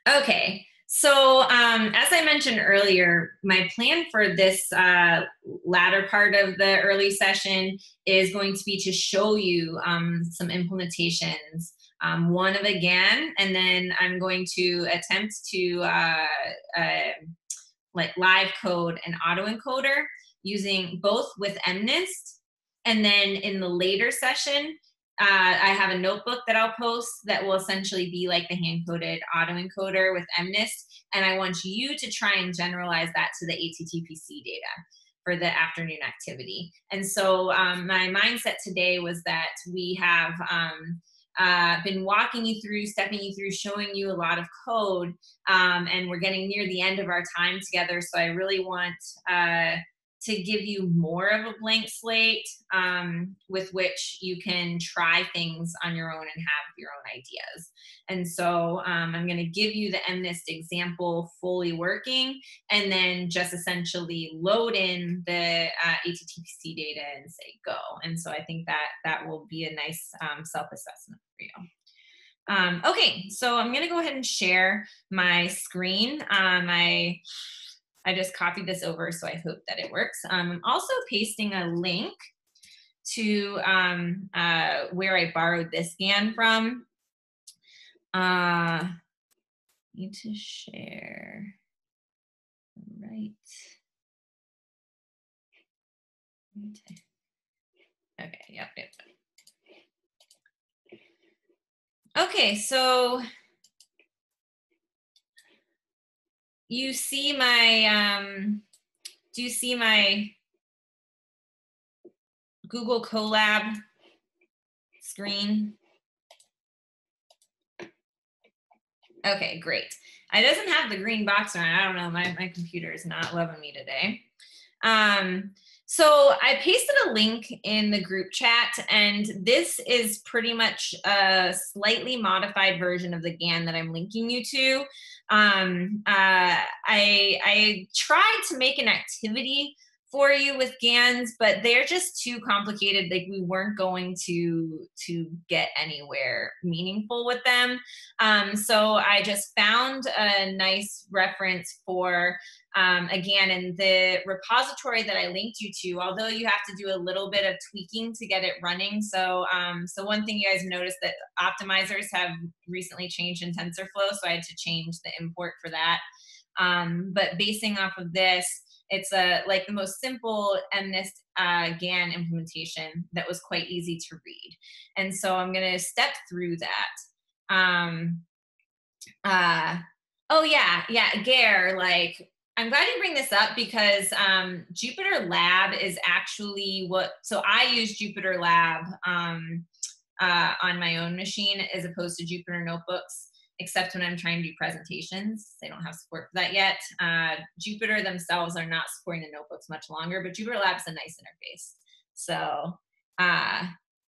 Okay, so as I mentioned earlier, my plan for this latter part of the early session is going to be to show you some implementations, one of a GAN, and then I'm going to attempt to like live code an autoencoder using both with MNIST, and then in the later session, I have a notebook that I'll post that will essentially be like the hand-coded autoencoder with MNIST, and I want you to try and generalize that to the ATTPC data for the afternoon activity. And so my mindset today was that we have been walking you through, stepping you through, showing you a lot of code, and we're getting near the end of our time together, so I really want to give you more of a blank slate with which you can try things on your own and have your own ideas. And so I'm going to give you the MNIST example fully working, and then just essentially load in the ATTPC data and say go. And so I think that that will be a nice self-assessment for you. Okay, so I'm going to go ahead and share my screen. I just copied this over, so I hope that it works. I'm also pasting a link to where I borrowed this GAN from. Need to share, right. Okay, yep. Okay, so you see my, do you see my Google Colab screen? Okay, great. It doesn't have the green box around. I don't know, my computer is not loving me today. So I pasted a link in the group chat, and this is pretty much a slightly modified version of the GAN that I'm linking you to. I tried to make an activity for you with GANs, but they're just too complicated. Like, we weren't going to get anywhere meaningful with them. So I just found a nice reference for again, in the repository that I linked you to, although you have to do a little bit of tweaking to get it running. So, so one thing you guys noticed that optimizers have recently changed in TensorFlow, so I had to change the import for that. But basing off of this, it's like the most simple MNIST GAN implementation that was quite easy to read. And so I'm going to step through that. Oh yeah, Gare, like, I'm glad you bring this up because Jupyter Lab is actually so I use Jupyter Lab on my own machine as opposed to Jupyter Notebooks, except when I'm trying to do presentations. They don't have support for that yet. Jupyter themselves are not supporting the notebooks much longer, but Jupyter Lab's a nice interface. So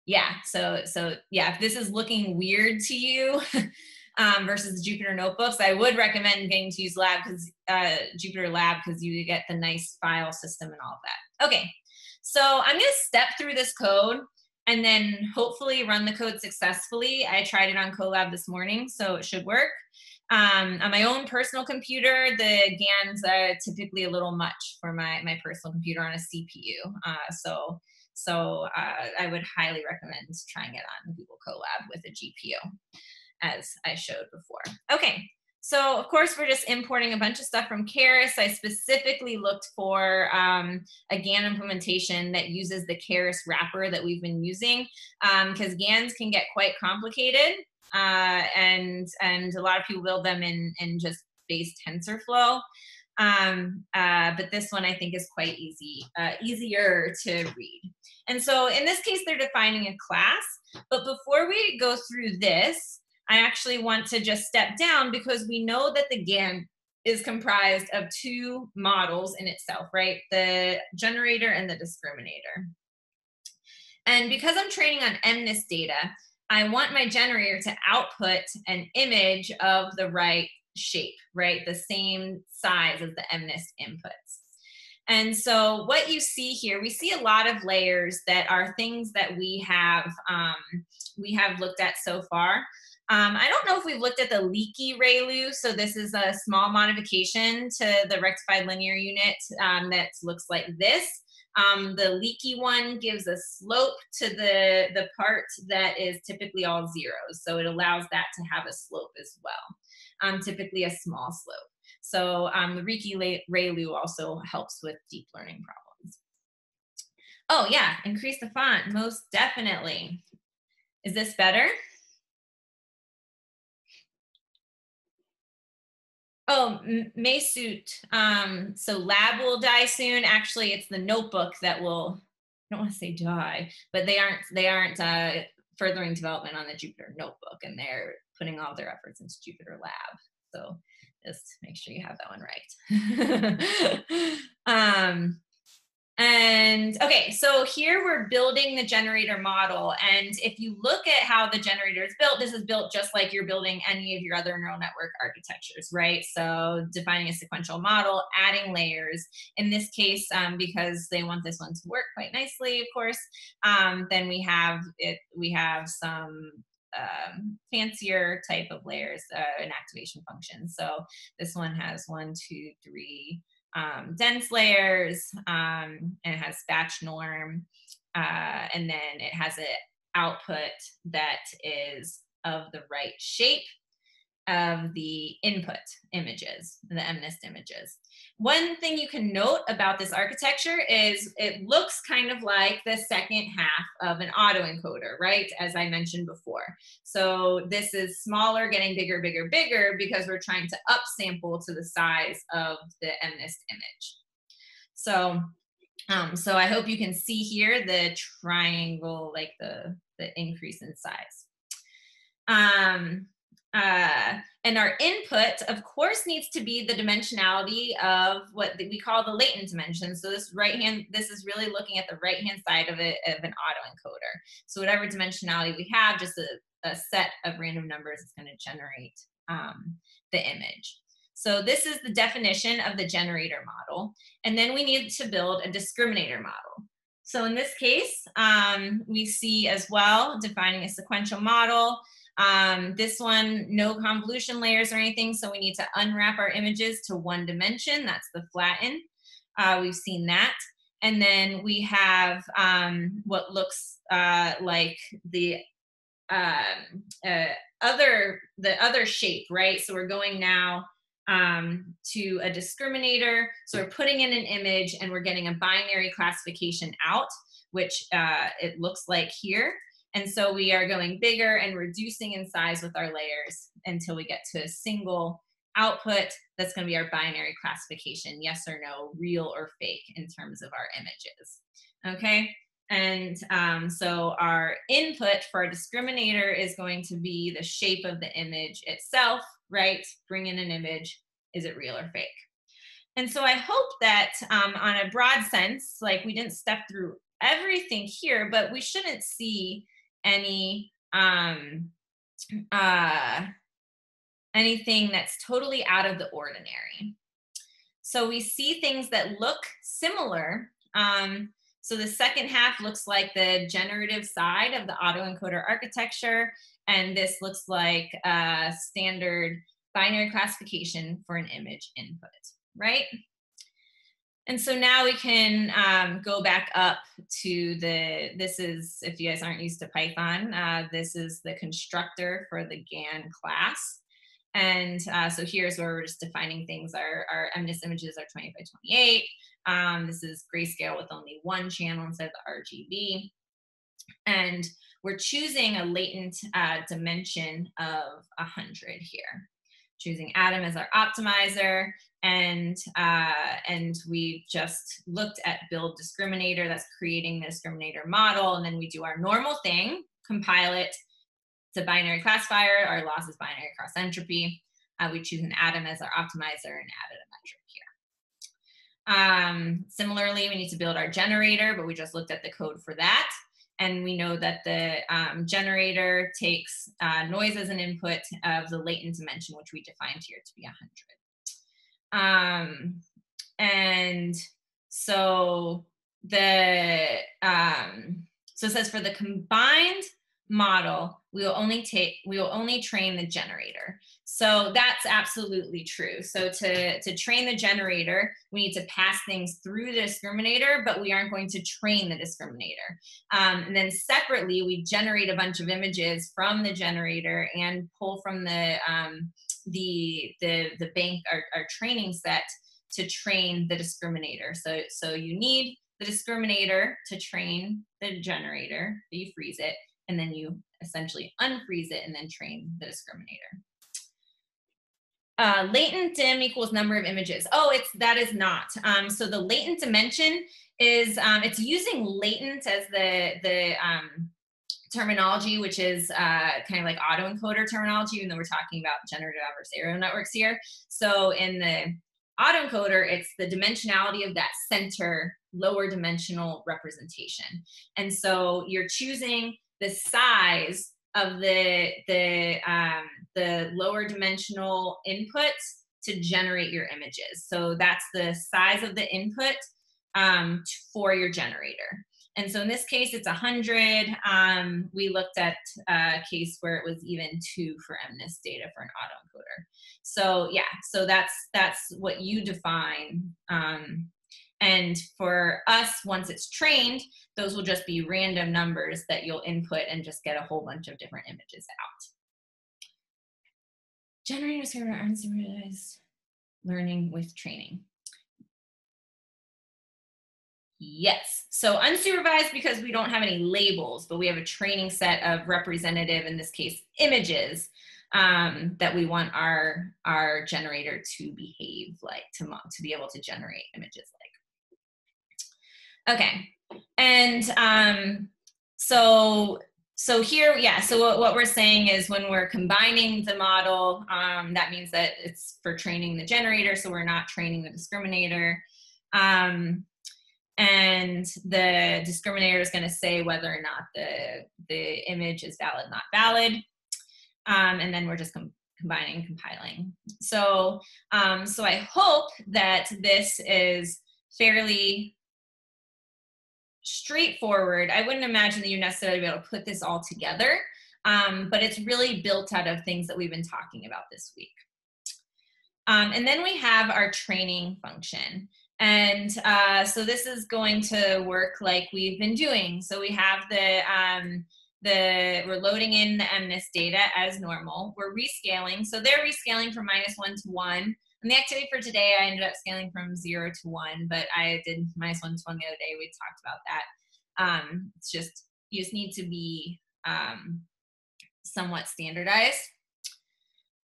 yeah, so yeah, if this is looking weird to you, versus the Jupyter Notebooks, I would recommend getting to use Jupyter Lab because you get the nice file system and all of that. Okay, so I'm going to step through this code and then hopefully run the code successfully. I tried it on Colab this morning, so it should work. On my own personal computer, the GANs are typically a little much for my personal computer on a CPU. So I would highly recommend trying it on Google Colab with a GPU, as I showed before. Okay, so of course we're just importing a bunch of stuff from Keras. I specifically looked for a GAN implementation that uses the Keras wrapper that we've been using, because GANs can get quite complicated, and a lot of people build them in just base TensorFlow. But this one I think is quite easier to read. And so in this case, they're defining a class. But before we go through this, I actually want to just step down because we know that the GAN is comprised of two models in itself, right? The generator and the discriminator. And because I'm training on MNIST data, I want my generator to output an image of the right shape, right? The same size as the MNIST inputs. And so what you see here, we see a lot of layers that are things that we have looked at so far. I don't know if we've looked at the leaky ReLU. So this is a small modification to the rectified linear unit that looks like this. The leaky one gives a slope to the part that is typically all zeros. So it allows that to have a slope as well, typically a small slope. So the leaky ReLU also helps with deep learning problems. Oh yeah, increase the font, most definitely. Is this better? Oh, Maysuit. So lab will die soon. Actually, it's the notebook that will, I don't want to say die, but they aren't furthering development on the Jupyter notebook, and they're putting all their efforts into Jupyter Lab. So just make sure you have that one right. And okay, so here we're building the generator model. And if you look at how the generator is built, this is built just like you're building any of your other neural network architectures, right? So defining a sequential model, adding layers. In this case, because they want this one to work quite nicely, of course, then we have some fancier type of layers, an activation function. So this one has 1, 2, 3, dense layers, and it has batch norm, and then it has an output that is of the right shape of the input images, the MNIST images. One thing you can note about this architecture is it looks kind of like the second half of an autoencoder, right? As I mentioned before. So this is smaller, getting bigger, bigger, bigger, because we're trying to upsample to the size of the MNIST image. So, so I hope you can see here the triangle, like the increase in size. And our input, of course, needs to be the dimensionality of what we call the latent dimension. So this is really looking at the right-hand side of an autoencoder. So whatever dimensionality we have, just a set of random numbers is going to generate the image. So this is the definition of the generator model. And then we need to build a discriminator model. So in this case, we see as well defining a sequential model. This one, no convolution layers or anything, so we need to unwrap our images to one dimension. That's the flatten. We've seen that. And then we have what looks like the other shape, right? So we're going now to a discriminator. So we're putting in an image and we're getting a binary classification out, which it looks like here. And so we are going bigger and reducing in size with our layers until we get to a single output that's going to be our binary classification, yes or no, real or fake, in terms of our images. Okay, and so our input for our discriminator is going to be the shape of the image itself, right? Bring in an image, is it real or fake? And so I hope that on a broad sense, like we didn't step through everything here, but we shouldn't see anything that's totally out of the ordinary. So we see things that look similar. So the second half looks like the generative side of the autoencoder architecture, and this looks like a standard binary classification for an image input, right? And so now we can go back up to this is, if you guys aren't used to Python, this is the constructor for the GAN class. And so here's where we're just defining things. Our MNIST images are 20 by 28. This is grayscale with only one channel instead of the RGB. And we're choosing a latent dimension of 100 here. Choosing Atom as our optimizer, and we just looked at build discriminator. That's creating the discriminator model, and then we do our normal thing, compile it to binary classifier. Our loss is binary cross entropy. We choose an Atom as our optimizer and added a metric here. Similarly, we need to build our generator, but we just looked at the code for that. And we know that the generator takes noise as an input of the latent dimension, which we defined here to be 100. And So so it says for the combined model, we will only train the generator. So that's absolutely true. So to train the generator, we need to pass things through the discriminator, but we aren't going to train the discriminator. And then separately, we generate a bunch of images from the generator and pull from the bank, our training set, to train the discriminator. So you need the discriminator to train the generator. You freeze it, and then you essentially unfreeze it and then train the discriminator. Latent dim equals number of images. Oh, that is not. So the latent dimension is, it's using latent as the terminology, which is kind of like autoencoder terminology, even though we're talking about generative adversarial networks here. So in the autoencoder, it's the dimensionality of that center lower dimensional representation. And so you're choosing the size of the lower dimensional inputs to generate your images. So that's the size of the input for your generator. And so in this case, it's 100. We looked at a case where it was even 2 for MNIST data for an autoencoder. So yeah, so that's what you define. And for us, once it's trained, those will just be random numbers that you'll input and just get a whole bunch of different images out. Generators here are unsupervised learning with training. Yes, so unsupervised because we don't have any labels, but we have a training set of representative, in this case, images that we want our generator to behave like, to be able to generate images like. Okay, and so here, yeah, so what we're saying is when we're combining the model, that means that it's for training the generator, so we're not training the discriminator. And the discriminator is going to say whether or not the image is valid, not valid. And then we're just combining and compiling. So, so I hope that this is fairly straightforward. I wouldn't imagine that you necessarily be able to put this all together, but it's really built out of things that we've been talking about this week. And then we have our training function. And so this is going to work like we've been doing. So we have we're loading in the MNIST data as normal. We're rescaling. So they're rescaling from -1 to 1. And the activity for today, I ended up scaling from 0 to 1, but I did -1 to 1 the other day. We talked about that. It's just, you just need to be somewhat standardized.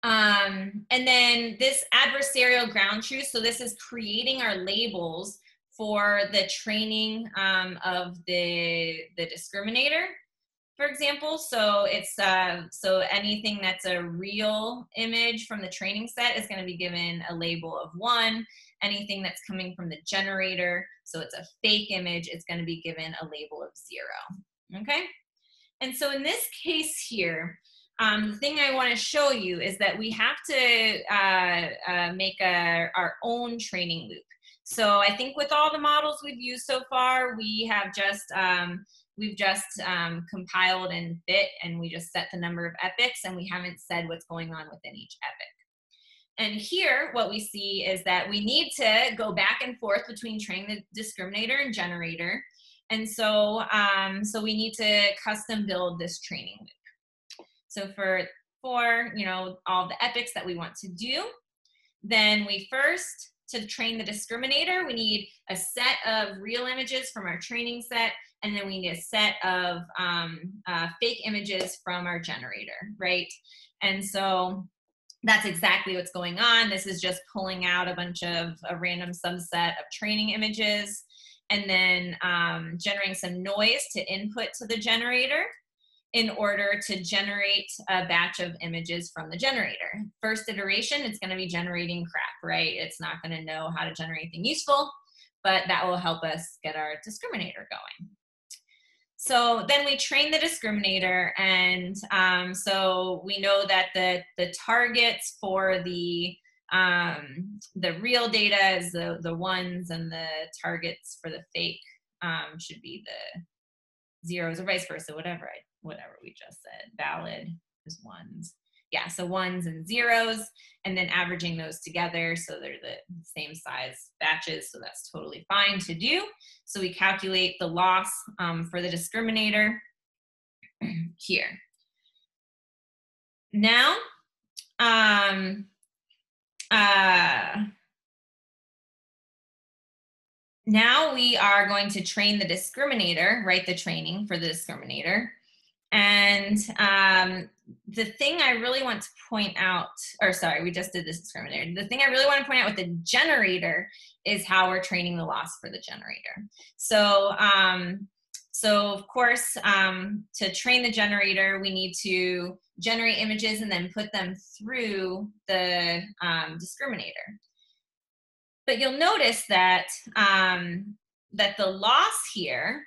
And then this adversarial ground truth, so this is creating our labels for the training of the discriminator, for example. So it's so anything that's a real image from the training set is going to be given a label of 1. Anything that's coming from the generator, so it's a fake image, it's going to be given a label of 0. Okay, and so in this case here, the thing I want to show you is that we have to make our own training loop. So I think with all the models we've used so far, we have just compiled and fit, and we just set the number of epochs, and we haven't said what's going on within each epoch. And here, what we see is that we need to go back and forth between training the discriminator and generator. And so, so we need to custom build this training loop. So for all the epochs that we want to do, then we first, to train the discriminator, we need a set of real images from our training set, and then we need a set of fake images from our generator, right? And so that's exactly what's going on. This is just pulling out a bunch of a random subset of training images, and then generating some noise to input to the generator in order to generate a batch of images from the generator. First iteration, it's going to be generating crap, right? It's not going to know how to generate anything useful, but that will help us get our discriminator going. So then we train the discriminator, and so we know that the targets for the the real data is the ones, and the targets for the fake should be the zeros, or vice versa, whatever we just said. Valid is ones. Yeah, so ones and zeros, and then averaging those together so they're the same size batches, so that's totally fine to do. So we calculate the loss for the discriminator here. Now, now we are going to train the discriminator, write the training for the discriminator. And the thing I really want to point out, or sorry, we just did this discriminator. The thing I really want to point out with the generator is how we're training the loss for the generator. So, so of course, to train the generator, we need to generate images and then put them through the discriminator. But you'll notice that, that the loss here,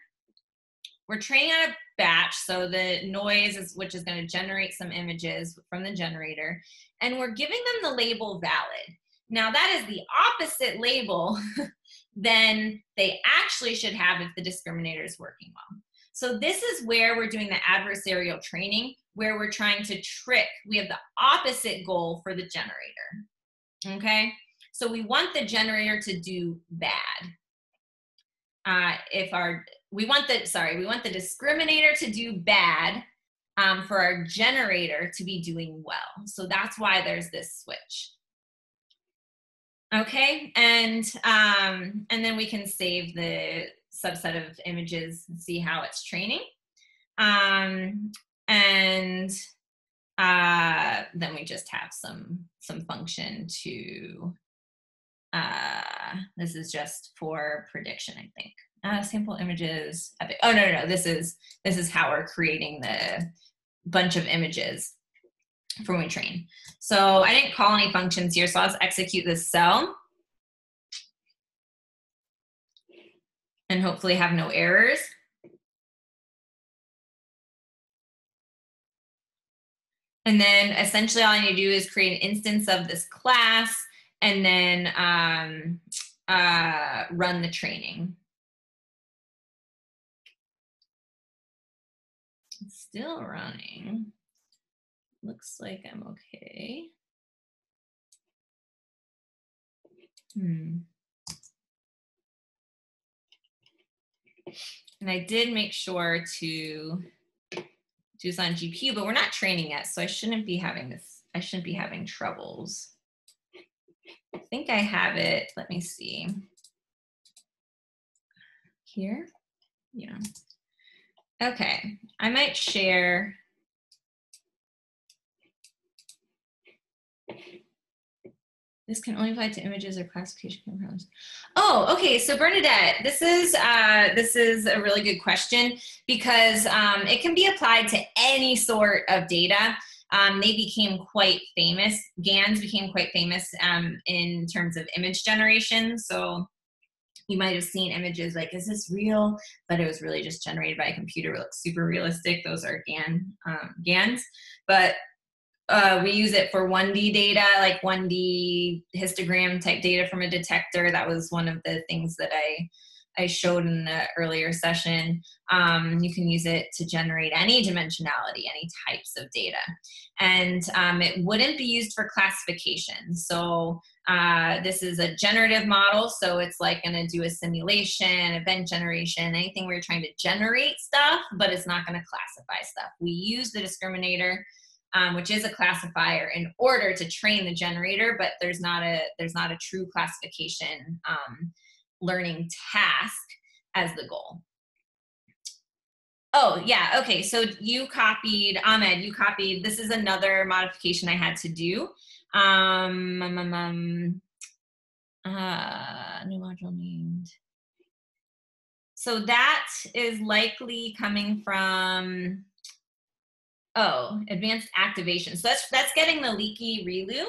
we're training on a batch, so the noise is, which is going to generate some images from the generator, and we're giving them the label valid. Now that is the opposite label than they actually should have if the discriminator is working well. So this is where we're doing the adversarial training, where we're trying to trick. We have the opposite goal for the generator, okay? So we want the generator to do bad. We want the discriminator to do bad for our generator to be doing well. So that's why there's this switch. Okay, and then we can save the subset of images and see how it's training. And then we just have some function to, this is just for prediction, I think. Sample images, epic. Oh, no, this is how we're creating the bunch of images for when we train. So I didn't call any functions here, so I'll just execute this cell and hopefully have no errors. And then essentially all I need to do is create an instance of this class and then run the training. It's still running. Looks like I'm okay. And I did make sure to do this on GPU, but we're not training yet, so I shouldn't be having this. I shouldn't be having troubles. I think I have it. Let me see. Here? Yeah. Okay, I might share. This can only apply to images or classification problems. Oh, okay. So Bernadette, this is a really good question because it can be applied to any sort of data. They became quite famous. GANs became quite famous in terms of image generation. So you might have seen images like, is this real? But it was really just generated by a computer. It looks super realistic. Those are GANs. But we use it for 1D data, like 1D histogram type data from a detector. That was one of the things that I showed in the earlier session. You can use it to generate any dimensionality, any types of data. And it wouldn't be used for classification. So this is a generative model, so it's like gonna do a simulation, event generation, anything where you're trying to generate stuff, but it's not gonna classify stuff. We use the discriminator, which is a classifier, in order to train the generator, but there's not a true classification learning task as the goal. Oh yeah, okay, so you copied, Ahmed, you copied, this is another modification I had to do. New module named. So that is likely coming from, oh, advanced activation. So that's getting the leaky ReLU.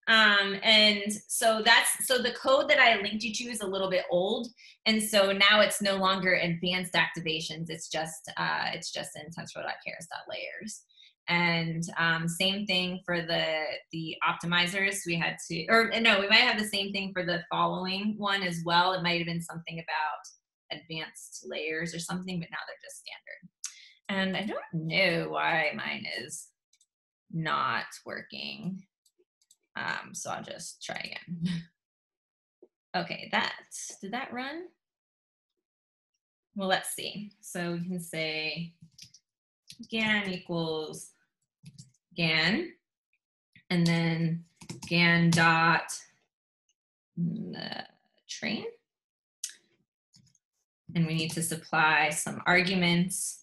And so the code that I linked you to is a little bit old. And so now it's no longer advanced activations. It's just in TensorFlow.keras.layers. And same thing for the optimizers. We had to, or no, we might have the same thing for the following one as well. It might have been something about advanced layers or something, but now they're just standard. And I don't know why mine is not working. So I'll just try again. Okay, did that run? Well, let's see. So we can say GAN equals GAN, and then GAN dot train. And we need to supply some arguments.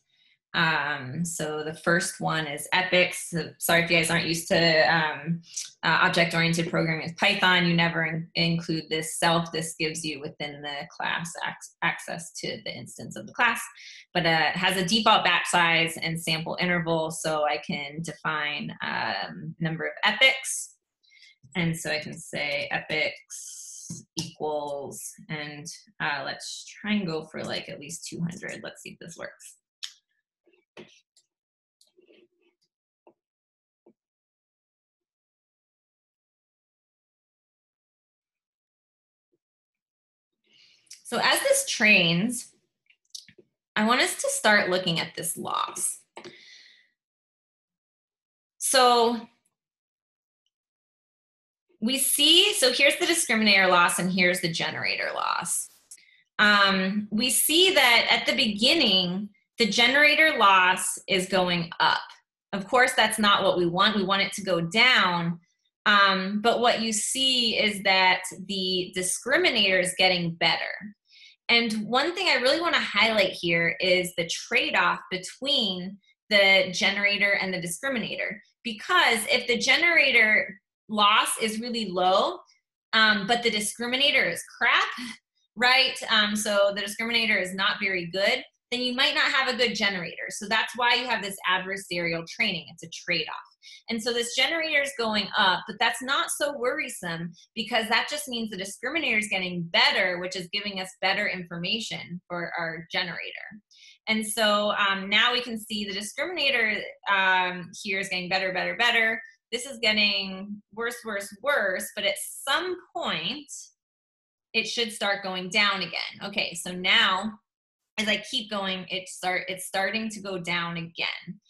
So the first one is epics. So sorry if you guys aren't used to object-oriented programming with Python. You never include this self. This gives you within the class access to the instance of the class, but it has a default batch size and sample interval, so I can define number of epics. And so I can say epics equals, and let's try and go for like at least 200. Let's see if this works. So as this trains, I want us to start looking at this loss. So we see, so here's the discriminator loss and here's the generator loss. We see that at the beginning, the generator loss is going up. Of course, that's not what we want. We want it to go down. But what you see is that the discriminator is getting better. And one thing I really want to highlight here is the trade-off between the generator and the discriminator. Because if the generator loss is really low, but the discriminator is crap, right? So the discriminator is not very good, then you might not have a good generator. So that's why you have this adversarial training. It's a trade-off. And so this generator is going up, but that's not so worrisome because that just means the discriminator is getting better, which is giving us better information for our generator. And so now we can see the discriminator here is getting better, better, better. This is getting worse, worse, worse, but at some point, it should start going down again. Okay, so now, as I keep going, it's starting to go down again.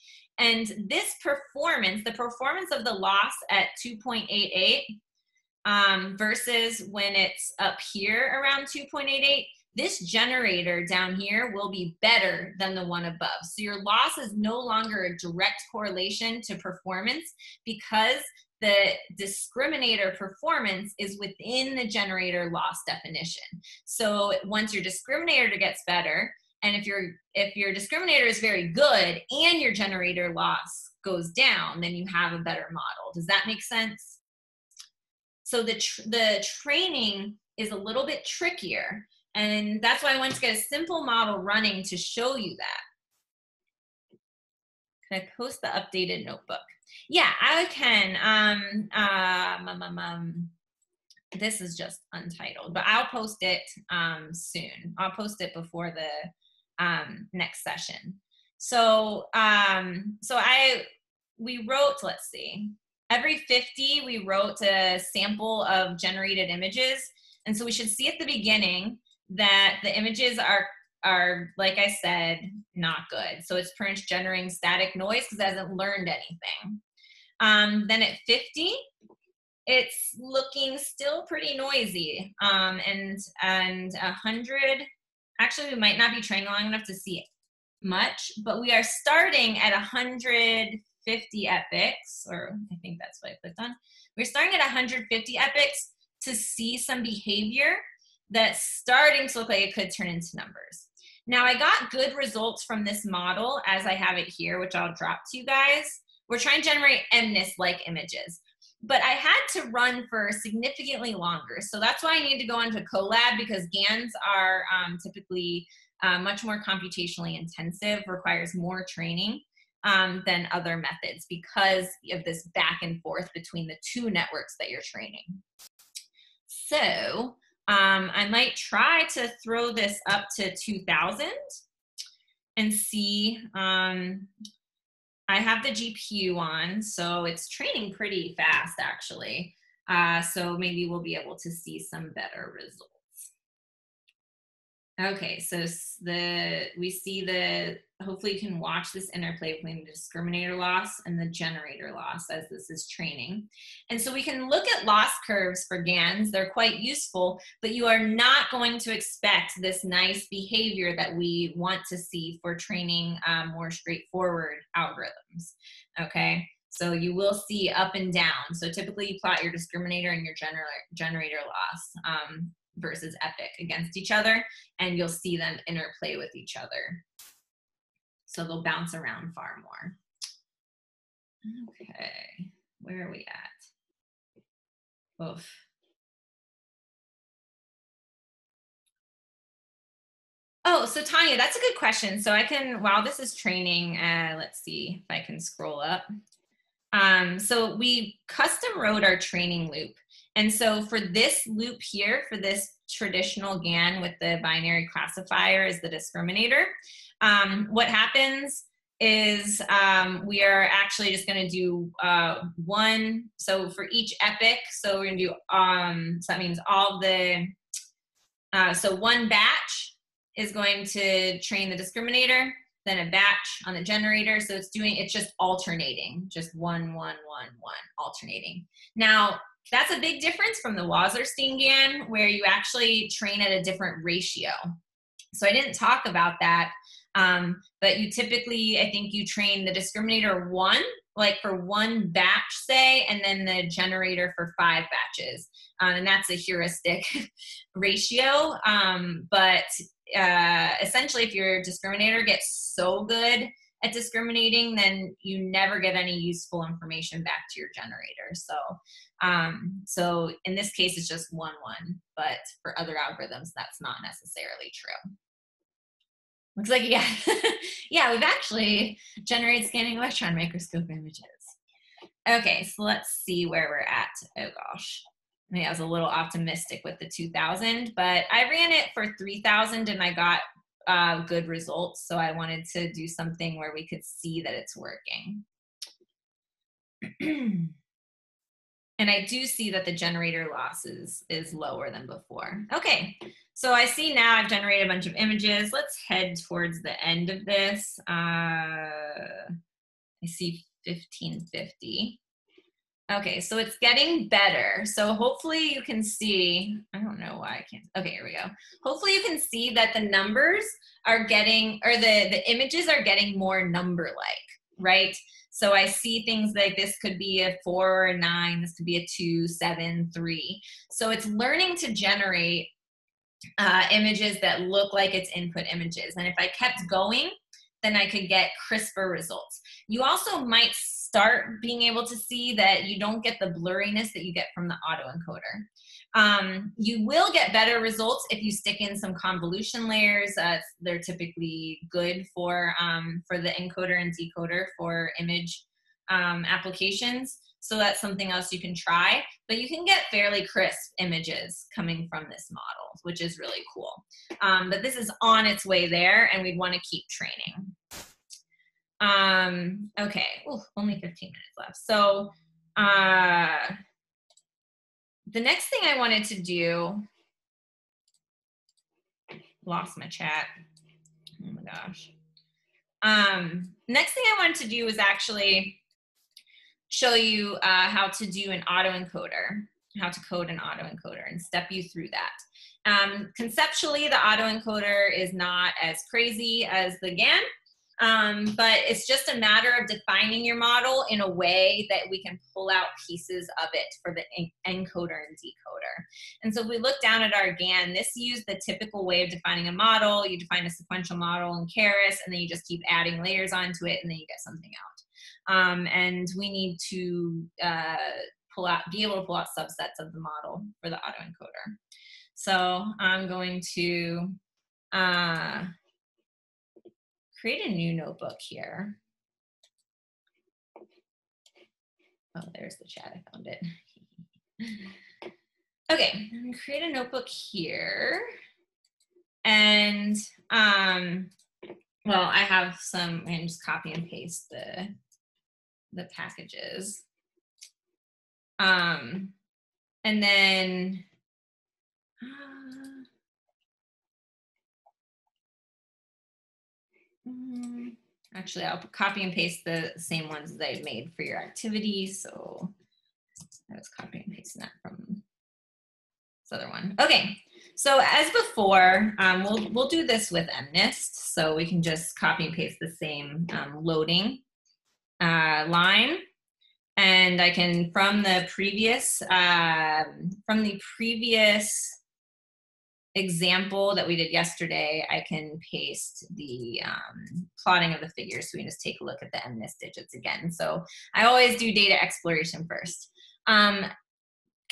And this performance, the performance of the loss at 2.88 versus when it's up here around 2.88, this generator down here will be better than the one above. So your loss is no longer a direct correlation to performance because the discriminator performance is within the generator loss definition. So once your discriminator gets better, and if your discriminator is very good and your generator loss goes down, then you have a better model. Does that make sense? So the training is a little bit trickier, and that's why I wanted to get a simple model running to show you that. Can I post the updated notebook? Yeah, I can. This is just untitled, but I'll post it soon. I'll post it before the next session. So we wrote, let's see, every 50 we wrote a sample of generated images, and so we should see at the beginning that the images are, like I said, not good. So it's pretty much generating static noise because it hasn't learned anything. Then at 50, it's looking still pretty noisy. And 100, actually we might not be trained long enough to see much, but we are starting at 150 epics, or I think that's what I clicked on. We're starting at 150 epics to see some behavior that's starting to look like it could turn into numbers. Now I got good results from this model as I have it here, which I'll drop to you guys. We're trying to generate MNIST-like images, but I had to run for significantly longer. So that's why I need to go into Colab, because GANs are typically much more computationally intensive, requires more training than other methods because of this back and forth between the two networks that you're training. So I might try to throw this up to 2000 and see I have the GPU on, so it's training pretty fast actually. So maybe we'll be able to see some better results. Okay, so we see hopefully you can watch this interplay between the discriminator loss and the generator loss as this is training. And so we can look at loss curves for GANs. They're quite useful, but you are not going to expect this nice behavior that we want to see for training more straightforward algorithms, okay? So you will see up and down. So typically you plot your discriminator and your generator loss versus epic against each other, and you'll see them interplay with each other. So they'll bounce around far more. Okay, where are we at? Oof. Oh, so Tanya, that's a good question. So I can, while this is training, let's see if I can scroll up. So we custom wrote our training loop. And so for this loop here, for this traditional GAN with the binary classifier as the discriminator, what happens is we are actually just going to do one. So for each epic, so we're going to do, so that means all the, so one batch is going to train the discriminator, then a batch on the generator. So it's just alternating, just one, alternating. Now, that's a big difference from the Wasserstein GAN, where you actually train at a different ratio. So I didn't talk about that, but you typically, I think you train the discriminator one, like for one batch, say, and then the generator for 5 batches. And that's a heuristic ratio. But essentially, if your discriminator gets so good at discriminating, then you never get any useful information back to your generator. So, so in this case, it's just 1, 1, but for other algorithms, that's not necessarily true. Looks like, yeah, yeah, we've actually generated scanning electron microscope images. Okay, so let's see where we're at. Oh gosh, maybe I was a little optimistic with the 2000, but I ran it for 3000 and I got good results. So I wanted to do something where we could see that it's working. And I do see that the generator loss is lower than before. Okay, so I see now I've generated a bunch of images. Let's head towards the end of this. I see 1550. Okay, so it's getting better. So hopefully you can see, I don't know why I can't, okay, here we go. Hopefully you can see that the numbers are getting, or the images are getting more number-like, right? So I see things like this could be a 4 or a 9, this could be a 2, 7, 3. So it's learning to generate images that look like its input images. And if I kept going, then I could get crisper results. You also might start being able to see that you don't get the blurriness that you get from the autoencoder. You will get better results if you stick in some convolution layers. They're typically good for the encoder and decoder for image applications. So that's something else you can try, but you can get fairly crisp images coming from this model, which is really cool. But this is on its way there, and we'd want to keep training. Okay, ooh, only 15 minutes left. So the next thing I wanted to do, lost my chat. Oh my gosh. Next thing I wanted to do was actually show you how to do an autoencoder, how to code an autoencoder and step you through that. Conceptually, the autoencoder is not as crazy as the GAN, but it's just a matter of defining your model in a way that we can pull out pieces of it for the encoder and decoder. And so if we look down at our GAN, this used the typical way of defining a model. You define a sequential model in Keras, and then you just keep adding layers onto it, and then you get something out. And we need to be able to pull out subsets of the model for the autoencoder. So I'm going to create a new notebook here. Oh, there's the chat, I found it. Okay, I'm gonna create a notebook here. And well, I have some, and just copy and paste the the packages. And then actually, I'll copy and paste the same ones that I made for your activity. So I was copying and pasting that from this other one. Okay, so as before, we'll do this with MNIST. So we can just copy and paste the same loading line. And I can, from the previous example that we did yesterday, I can paste the plotting of the figures, so we can just take a look at the MNIST digits again. So I always do data exploration first. Can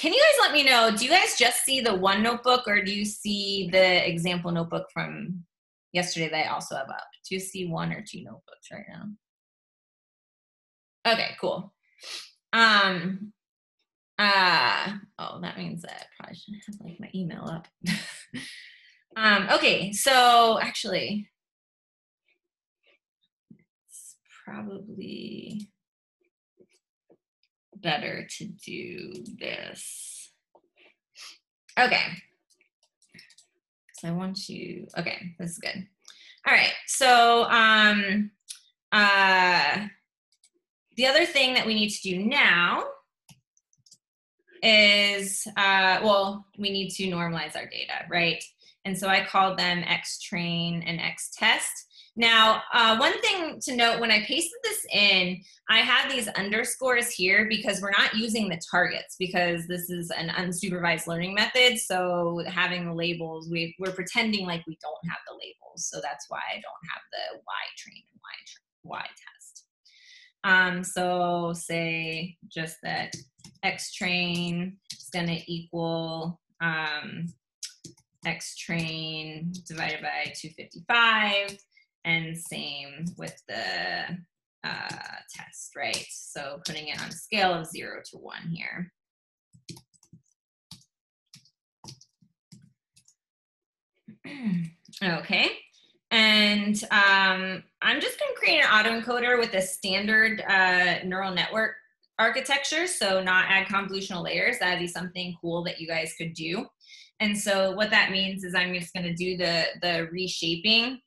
you guys let me know, do you guys just see the one notebook, or do you see the example notebook from yesterday that I also have up? Do you see one or two notebooks right now? Okay, cool. Oh, that means that I probably shouldn't have like my email up. Okay, so actually, it's probably better to do this. Okay, so I want you, okay, this is good. All right, so the other thing that we need to do now is, well, we need to normalize our data, right? And so I called them xtrain and xtest. Now, one thing to note, when I pasted this in, I have these underscores here because we're not using the targets, because this is an unsupervised learning method. So having the labels, we're pretending like we don't have the labels. So that's why I don't have the y-train and y-test. So say just that xtrain is going to equal xtrain divided by 255, and same with the test, right? So putting it on a scale of 0 to 1 here. Okay, and I'm just going to create an autoencoder with a standard neural network architecture, so not add convolutional layers. That'd be something cool that you guys could do. And so what that means is I'm just going to do the reshaping,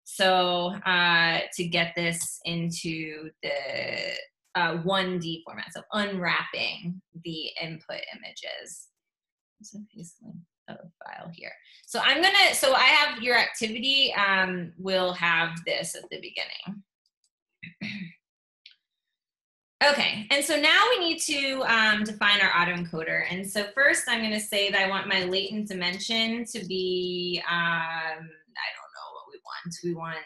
so to get this into the 1D format, so unwrapping the input images. So a file here. So I'm gonna, so I have your activity, will have this at the beginning. Okay, and so now we need to define our autoencoder. And so first I'm gonna say that I want my latent dimension to be, I don't know what we want. We want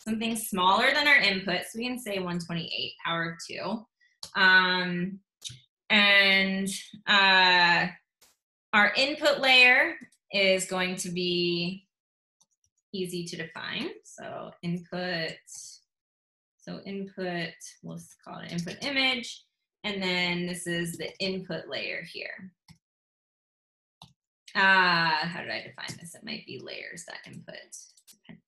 something smaller than our input, so we can say 128 power of 2. And our input layer is going to be easy to define. So input, we'll call it input image. And then this is the input layer here. How did I define this? It might be layers.input.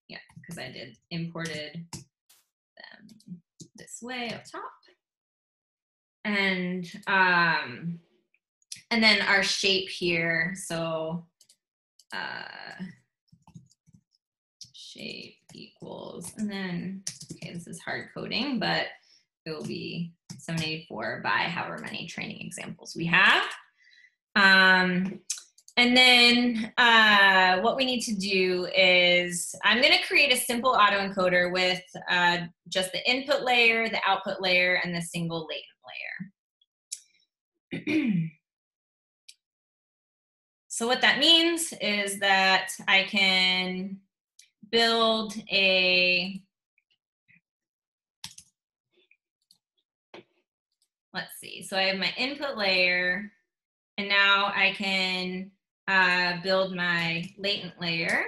Yeah, because I did imported them this way up top. And then our shape here, so shape equals, and then, okay, this is hard coding, but it will be 784 by however many training examples we have. And then what we need to do is, I'm going to create a simple autoencoder with just the input layer, the output layer, and the single latent layer. So what that means is that I can build a, let's see, so I have my input layer, and now I can build my latent layer.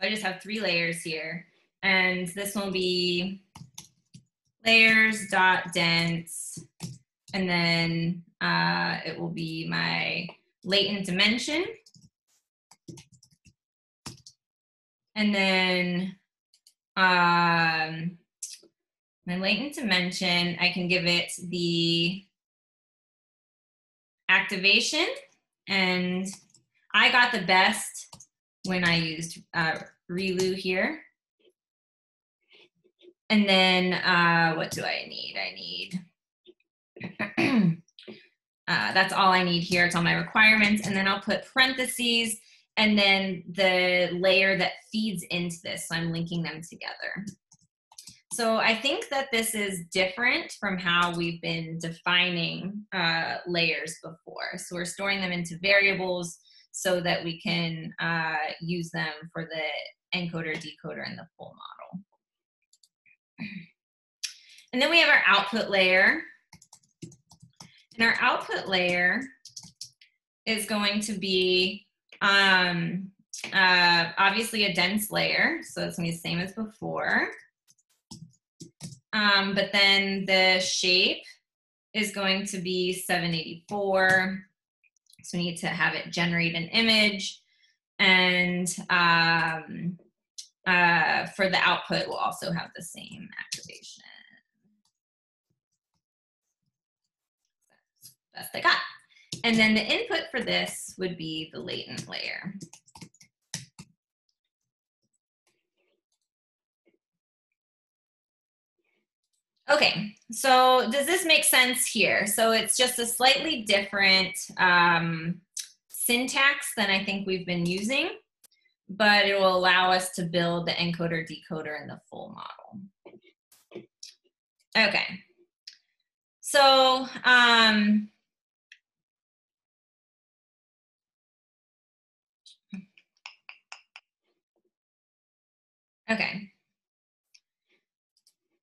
I just have 3 layers here, and this will be layers.dense, and then it will be my latent dimension. And then my latent dimension, I can give it the activation, and I got the best when I used ReLU here. And then what do I need? I need, that's all I need here. It's all my requirements. And then I'll put parentheses and then the layer that feeds into this. So I'm linking them together. So I think that this is different from how we've been defining layers before. So we're storing them into variables so that we can use them for the encoder, decoder, and the full model. And then we have our output layer. And our output layer is going to be obviously a dense layer. So it's going to be the same as before. But then the shape is going to be 784. So we need to have it generate an image. And for the output, we'll also have the same activation. Best I got. And then the input for this would be the latent layer. Okay, so does this make sense here? So it's just a slightly different syntax than I think we've been using, but it will allow us to build the encoder, decoder, and the full model. Okay, so okay.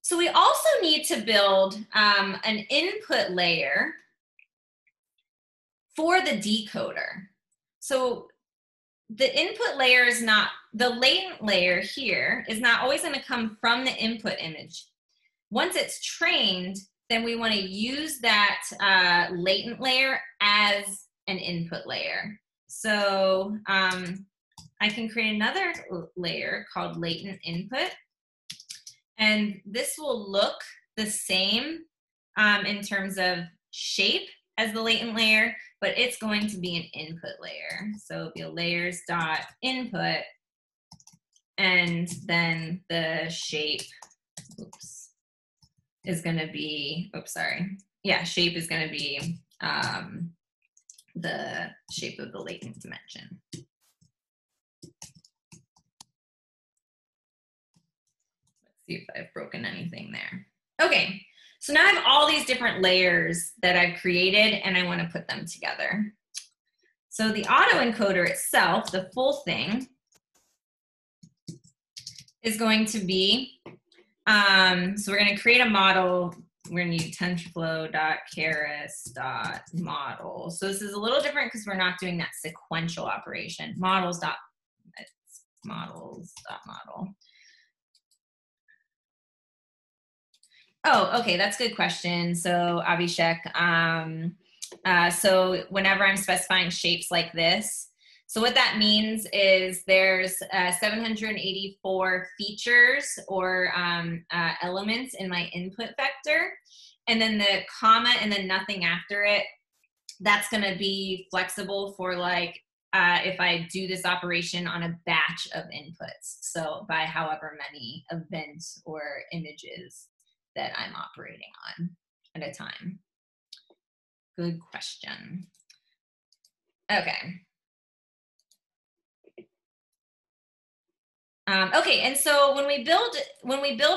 So we also need to build an input layer for the decoder. So the input layer is not, the latent layer here is not always going to come from the input image. Once it's trained, then we want to use that latent layer as an input layer. So I can create another layer called latent input. And this will look the same in terms of shape as the latent layer, but it's going to be an input layer. So it'll be a layers.input, and then the shape, oops, is going to be, oops, sorry. Yeah, shape is going to be the shape of the latent dimension. See if I've broken anything there. Okay, so now I have all these different layers that I've created and I want to put them together. So the autoencoder itself, the full thing, is going to be, so we're going to create a model. We're going to use tensorflow.keras.model. So this is a little different because we're not doing that sequential operation. Models.model. Oh, okay, that's a good question. So Abhishek, so whenever I'm specifying shapes like this, so what that means is there's 784 features or elements in my input vector, and then the comma and then nothing after it, that's gonna be flexible for like if I do this operation on a batch of inputs. So by however many events or images that I'm operating on at a time. Good question. Okay. Okay, and so when we build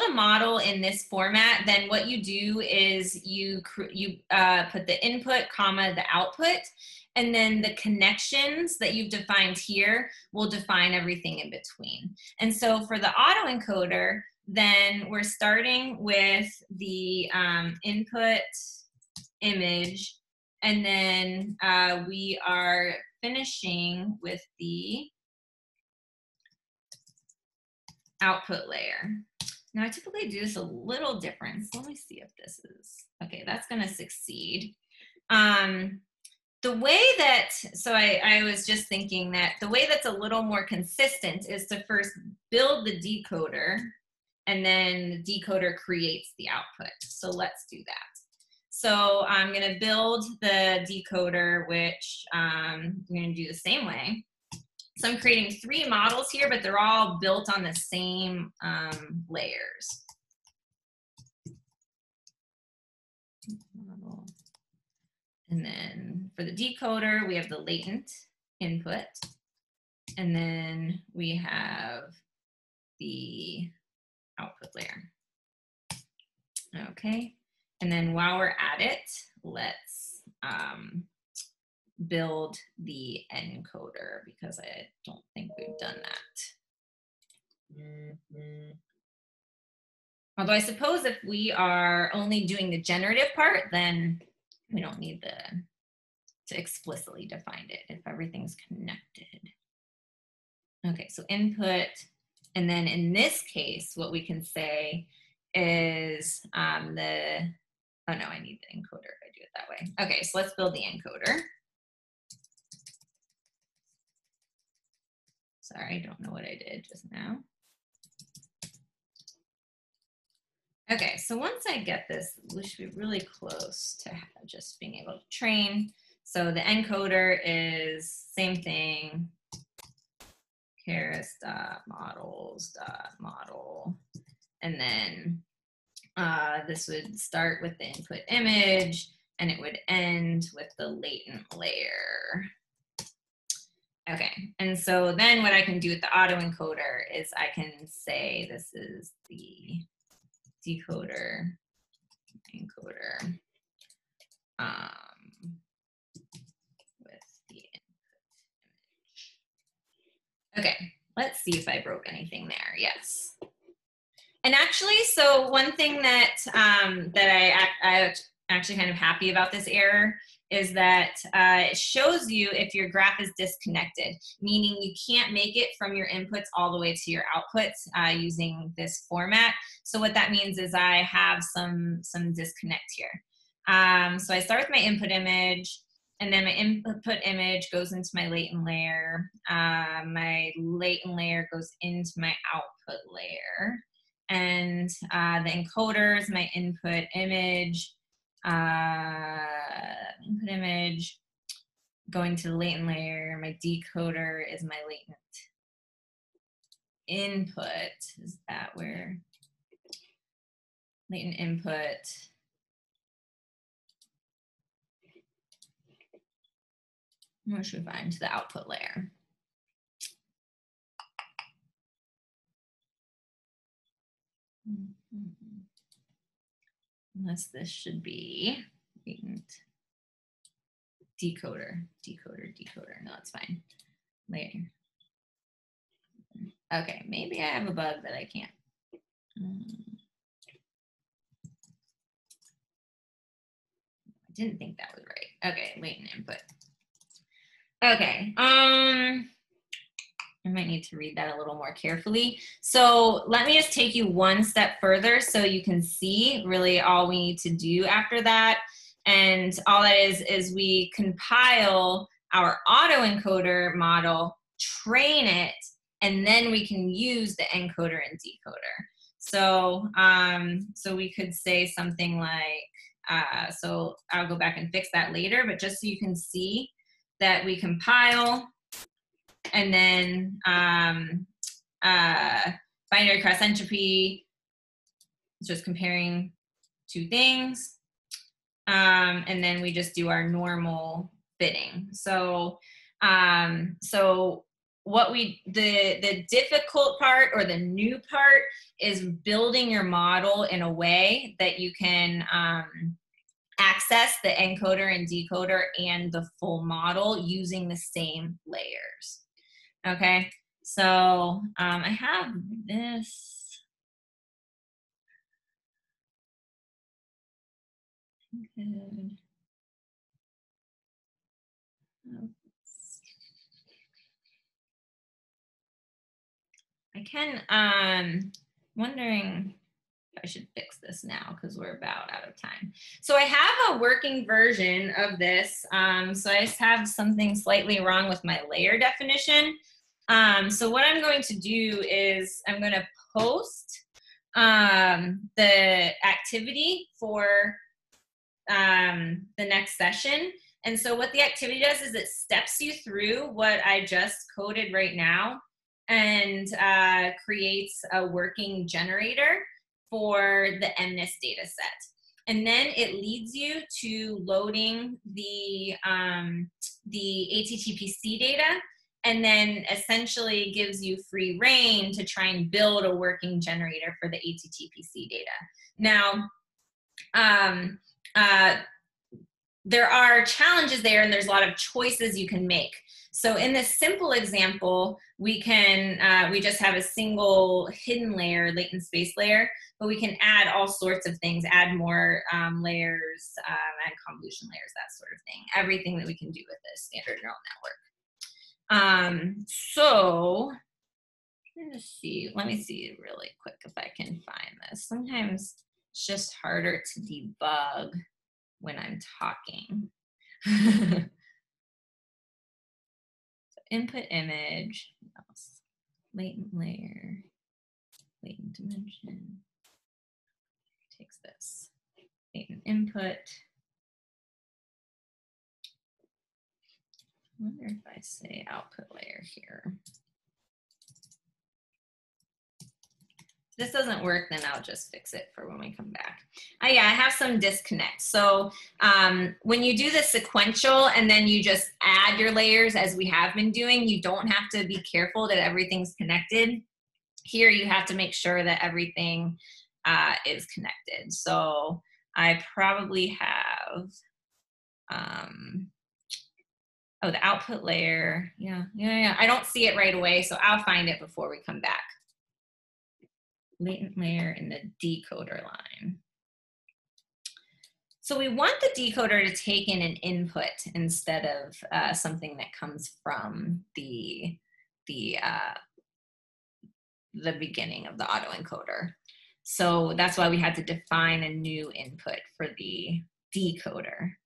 a model in this format, then what you do is you put the input, comma, the output, and then the connections that you've defined here will define everything in between. And so for the autoencoder, then we're starting with the input image, and then we are finishing with the output layer. Now I typically do this a little different. So let me see if this is, okay, that's gonna succeed. The way that, so I was just thinking that the way that's a little more consistent is to first build the decoder, and then the decoder creates the output. So let's do that. So I'm going to build the decoder, which I'm going to do the same way. So I'm creating 3 models here, but they're all built on the same layers. And then for the decoder, we have the latent input. And then we have the output layer. Okay. And then while we're at it, let's build the encoder, because I don't think we've done that. Although I suppose if we are only doing the generative part, then we don't need to explicitly define it if everything's connected. Okay, so input, and then in this case, what we can say is oh no, I need the encoder if I do it that way. Okay, so let's build the encoder. Sorry, I don't know what I did just now. Okay, so once I get this, we should be really close to just being able to train. So the encoder is same thing, keras.models.model, and then this would start with the input image, and it would end with the latent layer. Okay, and so then what I can do with the autoencoder is I can say this is the decoder, encoder, with the input image. Okay, let's see if I broke anything there. Yes. And actually, so one thing that I actually kind of happy about this error is that it shows you if your graph is disconnected, meaning you can't make it from your inputs all the way to your outputs using this format. So what that means is I have some disconnect here. So I start with my input image, and then my input image goes into my latent layer. My latent layer goes into my output layer. And the encoder is my input image. Input image going to the latent layer. My decoder is my latent input. Is that where latent input? Where should we find the output layer? Unless this should be latent decoder. No, it's fine. Layer. Okay, maybe I have a bug that I can't. I didn't think that was right. Okay, latent input. Okay, I might need to read that a little more carefully. So let me just take you one step further so you can see really all we need to do after that. And all that is we compile our autoencoder model, train it, and then we can use the encoder and decoder. So, so we could say something like, so I'll go back and fix that later, but just so you can see that we compile, and then binary cross entropy, just comparing 2 things. And then we just do our normal fitting. So, so what the difficult part or the new part is building your model in a way that you can access the encoder and decoder and the full model using the same layers. Okay, so I have this. Good. I can, wondering I should fix this now because we're about out of time. So I have a working version of this. So I just have something slightly wrong with my layer definition. So what I'm going to do is I'm going to post the activity for the next session. And so what the activity does is it steps you through what I just coded right now and creates a working generator for the MNIST data set. And then it leads you to loading the ATTPC data, and then essentially gives you free reign to try and build a working generator for the ATTPC data. Now, there are challenges there, and there's a lot of choices you can make. So in this simple example, we just have a single hidden layer, latent space layer, but we can add all sorts of things, add more layers, add convolution layers, that sort of thing. Everything that we can do with this standard neural network. So let's see, let me see really quick if I can find this. Sometimes it's just harder to debug when I'm talking. So input image, what else? Latent layer, latent dimension, takes this, latent input. I wonder if I say output layer here. If this doesn't work, then I'll just fix it for when we come back. Yeah, I have some disconnects. So when you do the sequential and then you just add your layers as we have been doing, you don't have to be careful that everything's connected. Here you have to make sure that everything is connected. So I probably have, oh, the output layer. Yeah. I don't see it right away, so I'll find it before we come back. Latent layer in the decoder line. So we want the decoder to take in an input instead of something that comes from the beginning of the autoencoder. So that's why we had to define a new input for the decoder.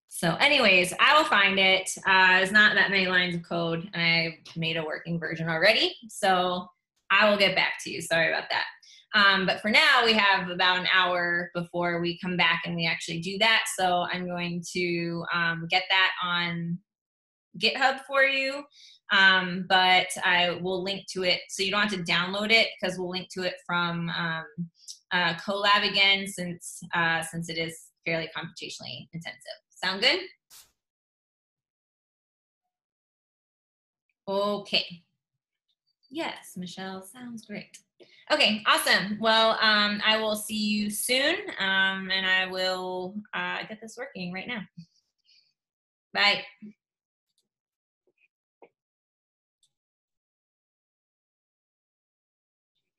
So anyways, I will find it. It's not that many lines of code, and I made a working version already. So I will get back to you. Sorry about that. But for now, we have about an hour before we come back and we actually do that. So I'm going to get that on GitHub for you. But I will link to it. So you don't have to download it because we'll link to it from Colab again, since it is fairly computationally intensive. Sound good? Okay. Yes, Michelle, sounds great. Okay, awesome. Well, I will see you soon, and I will get this working right now. Bye.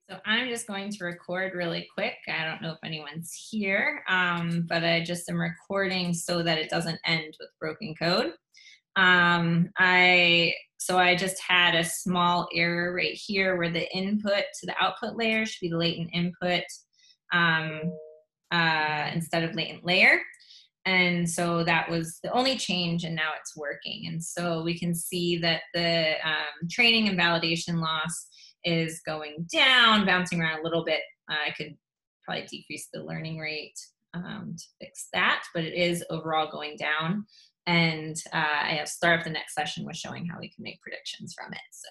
So I'm just going to record really quick. I don't know if anyone's here, but I just am recording so that it doesn't end with broken code. So I just had a small error right here where the input to the output layer should be the latent input instead of latent layer. And so that was the only change, and now it's working. And so we can see that the training and validation loss is going down, bouncing around a little bit. I could probably decrease the learning rate to fix that, but it is overall going down. And I have start up the next session with showing how we can make predictions from it. So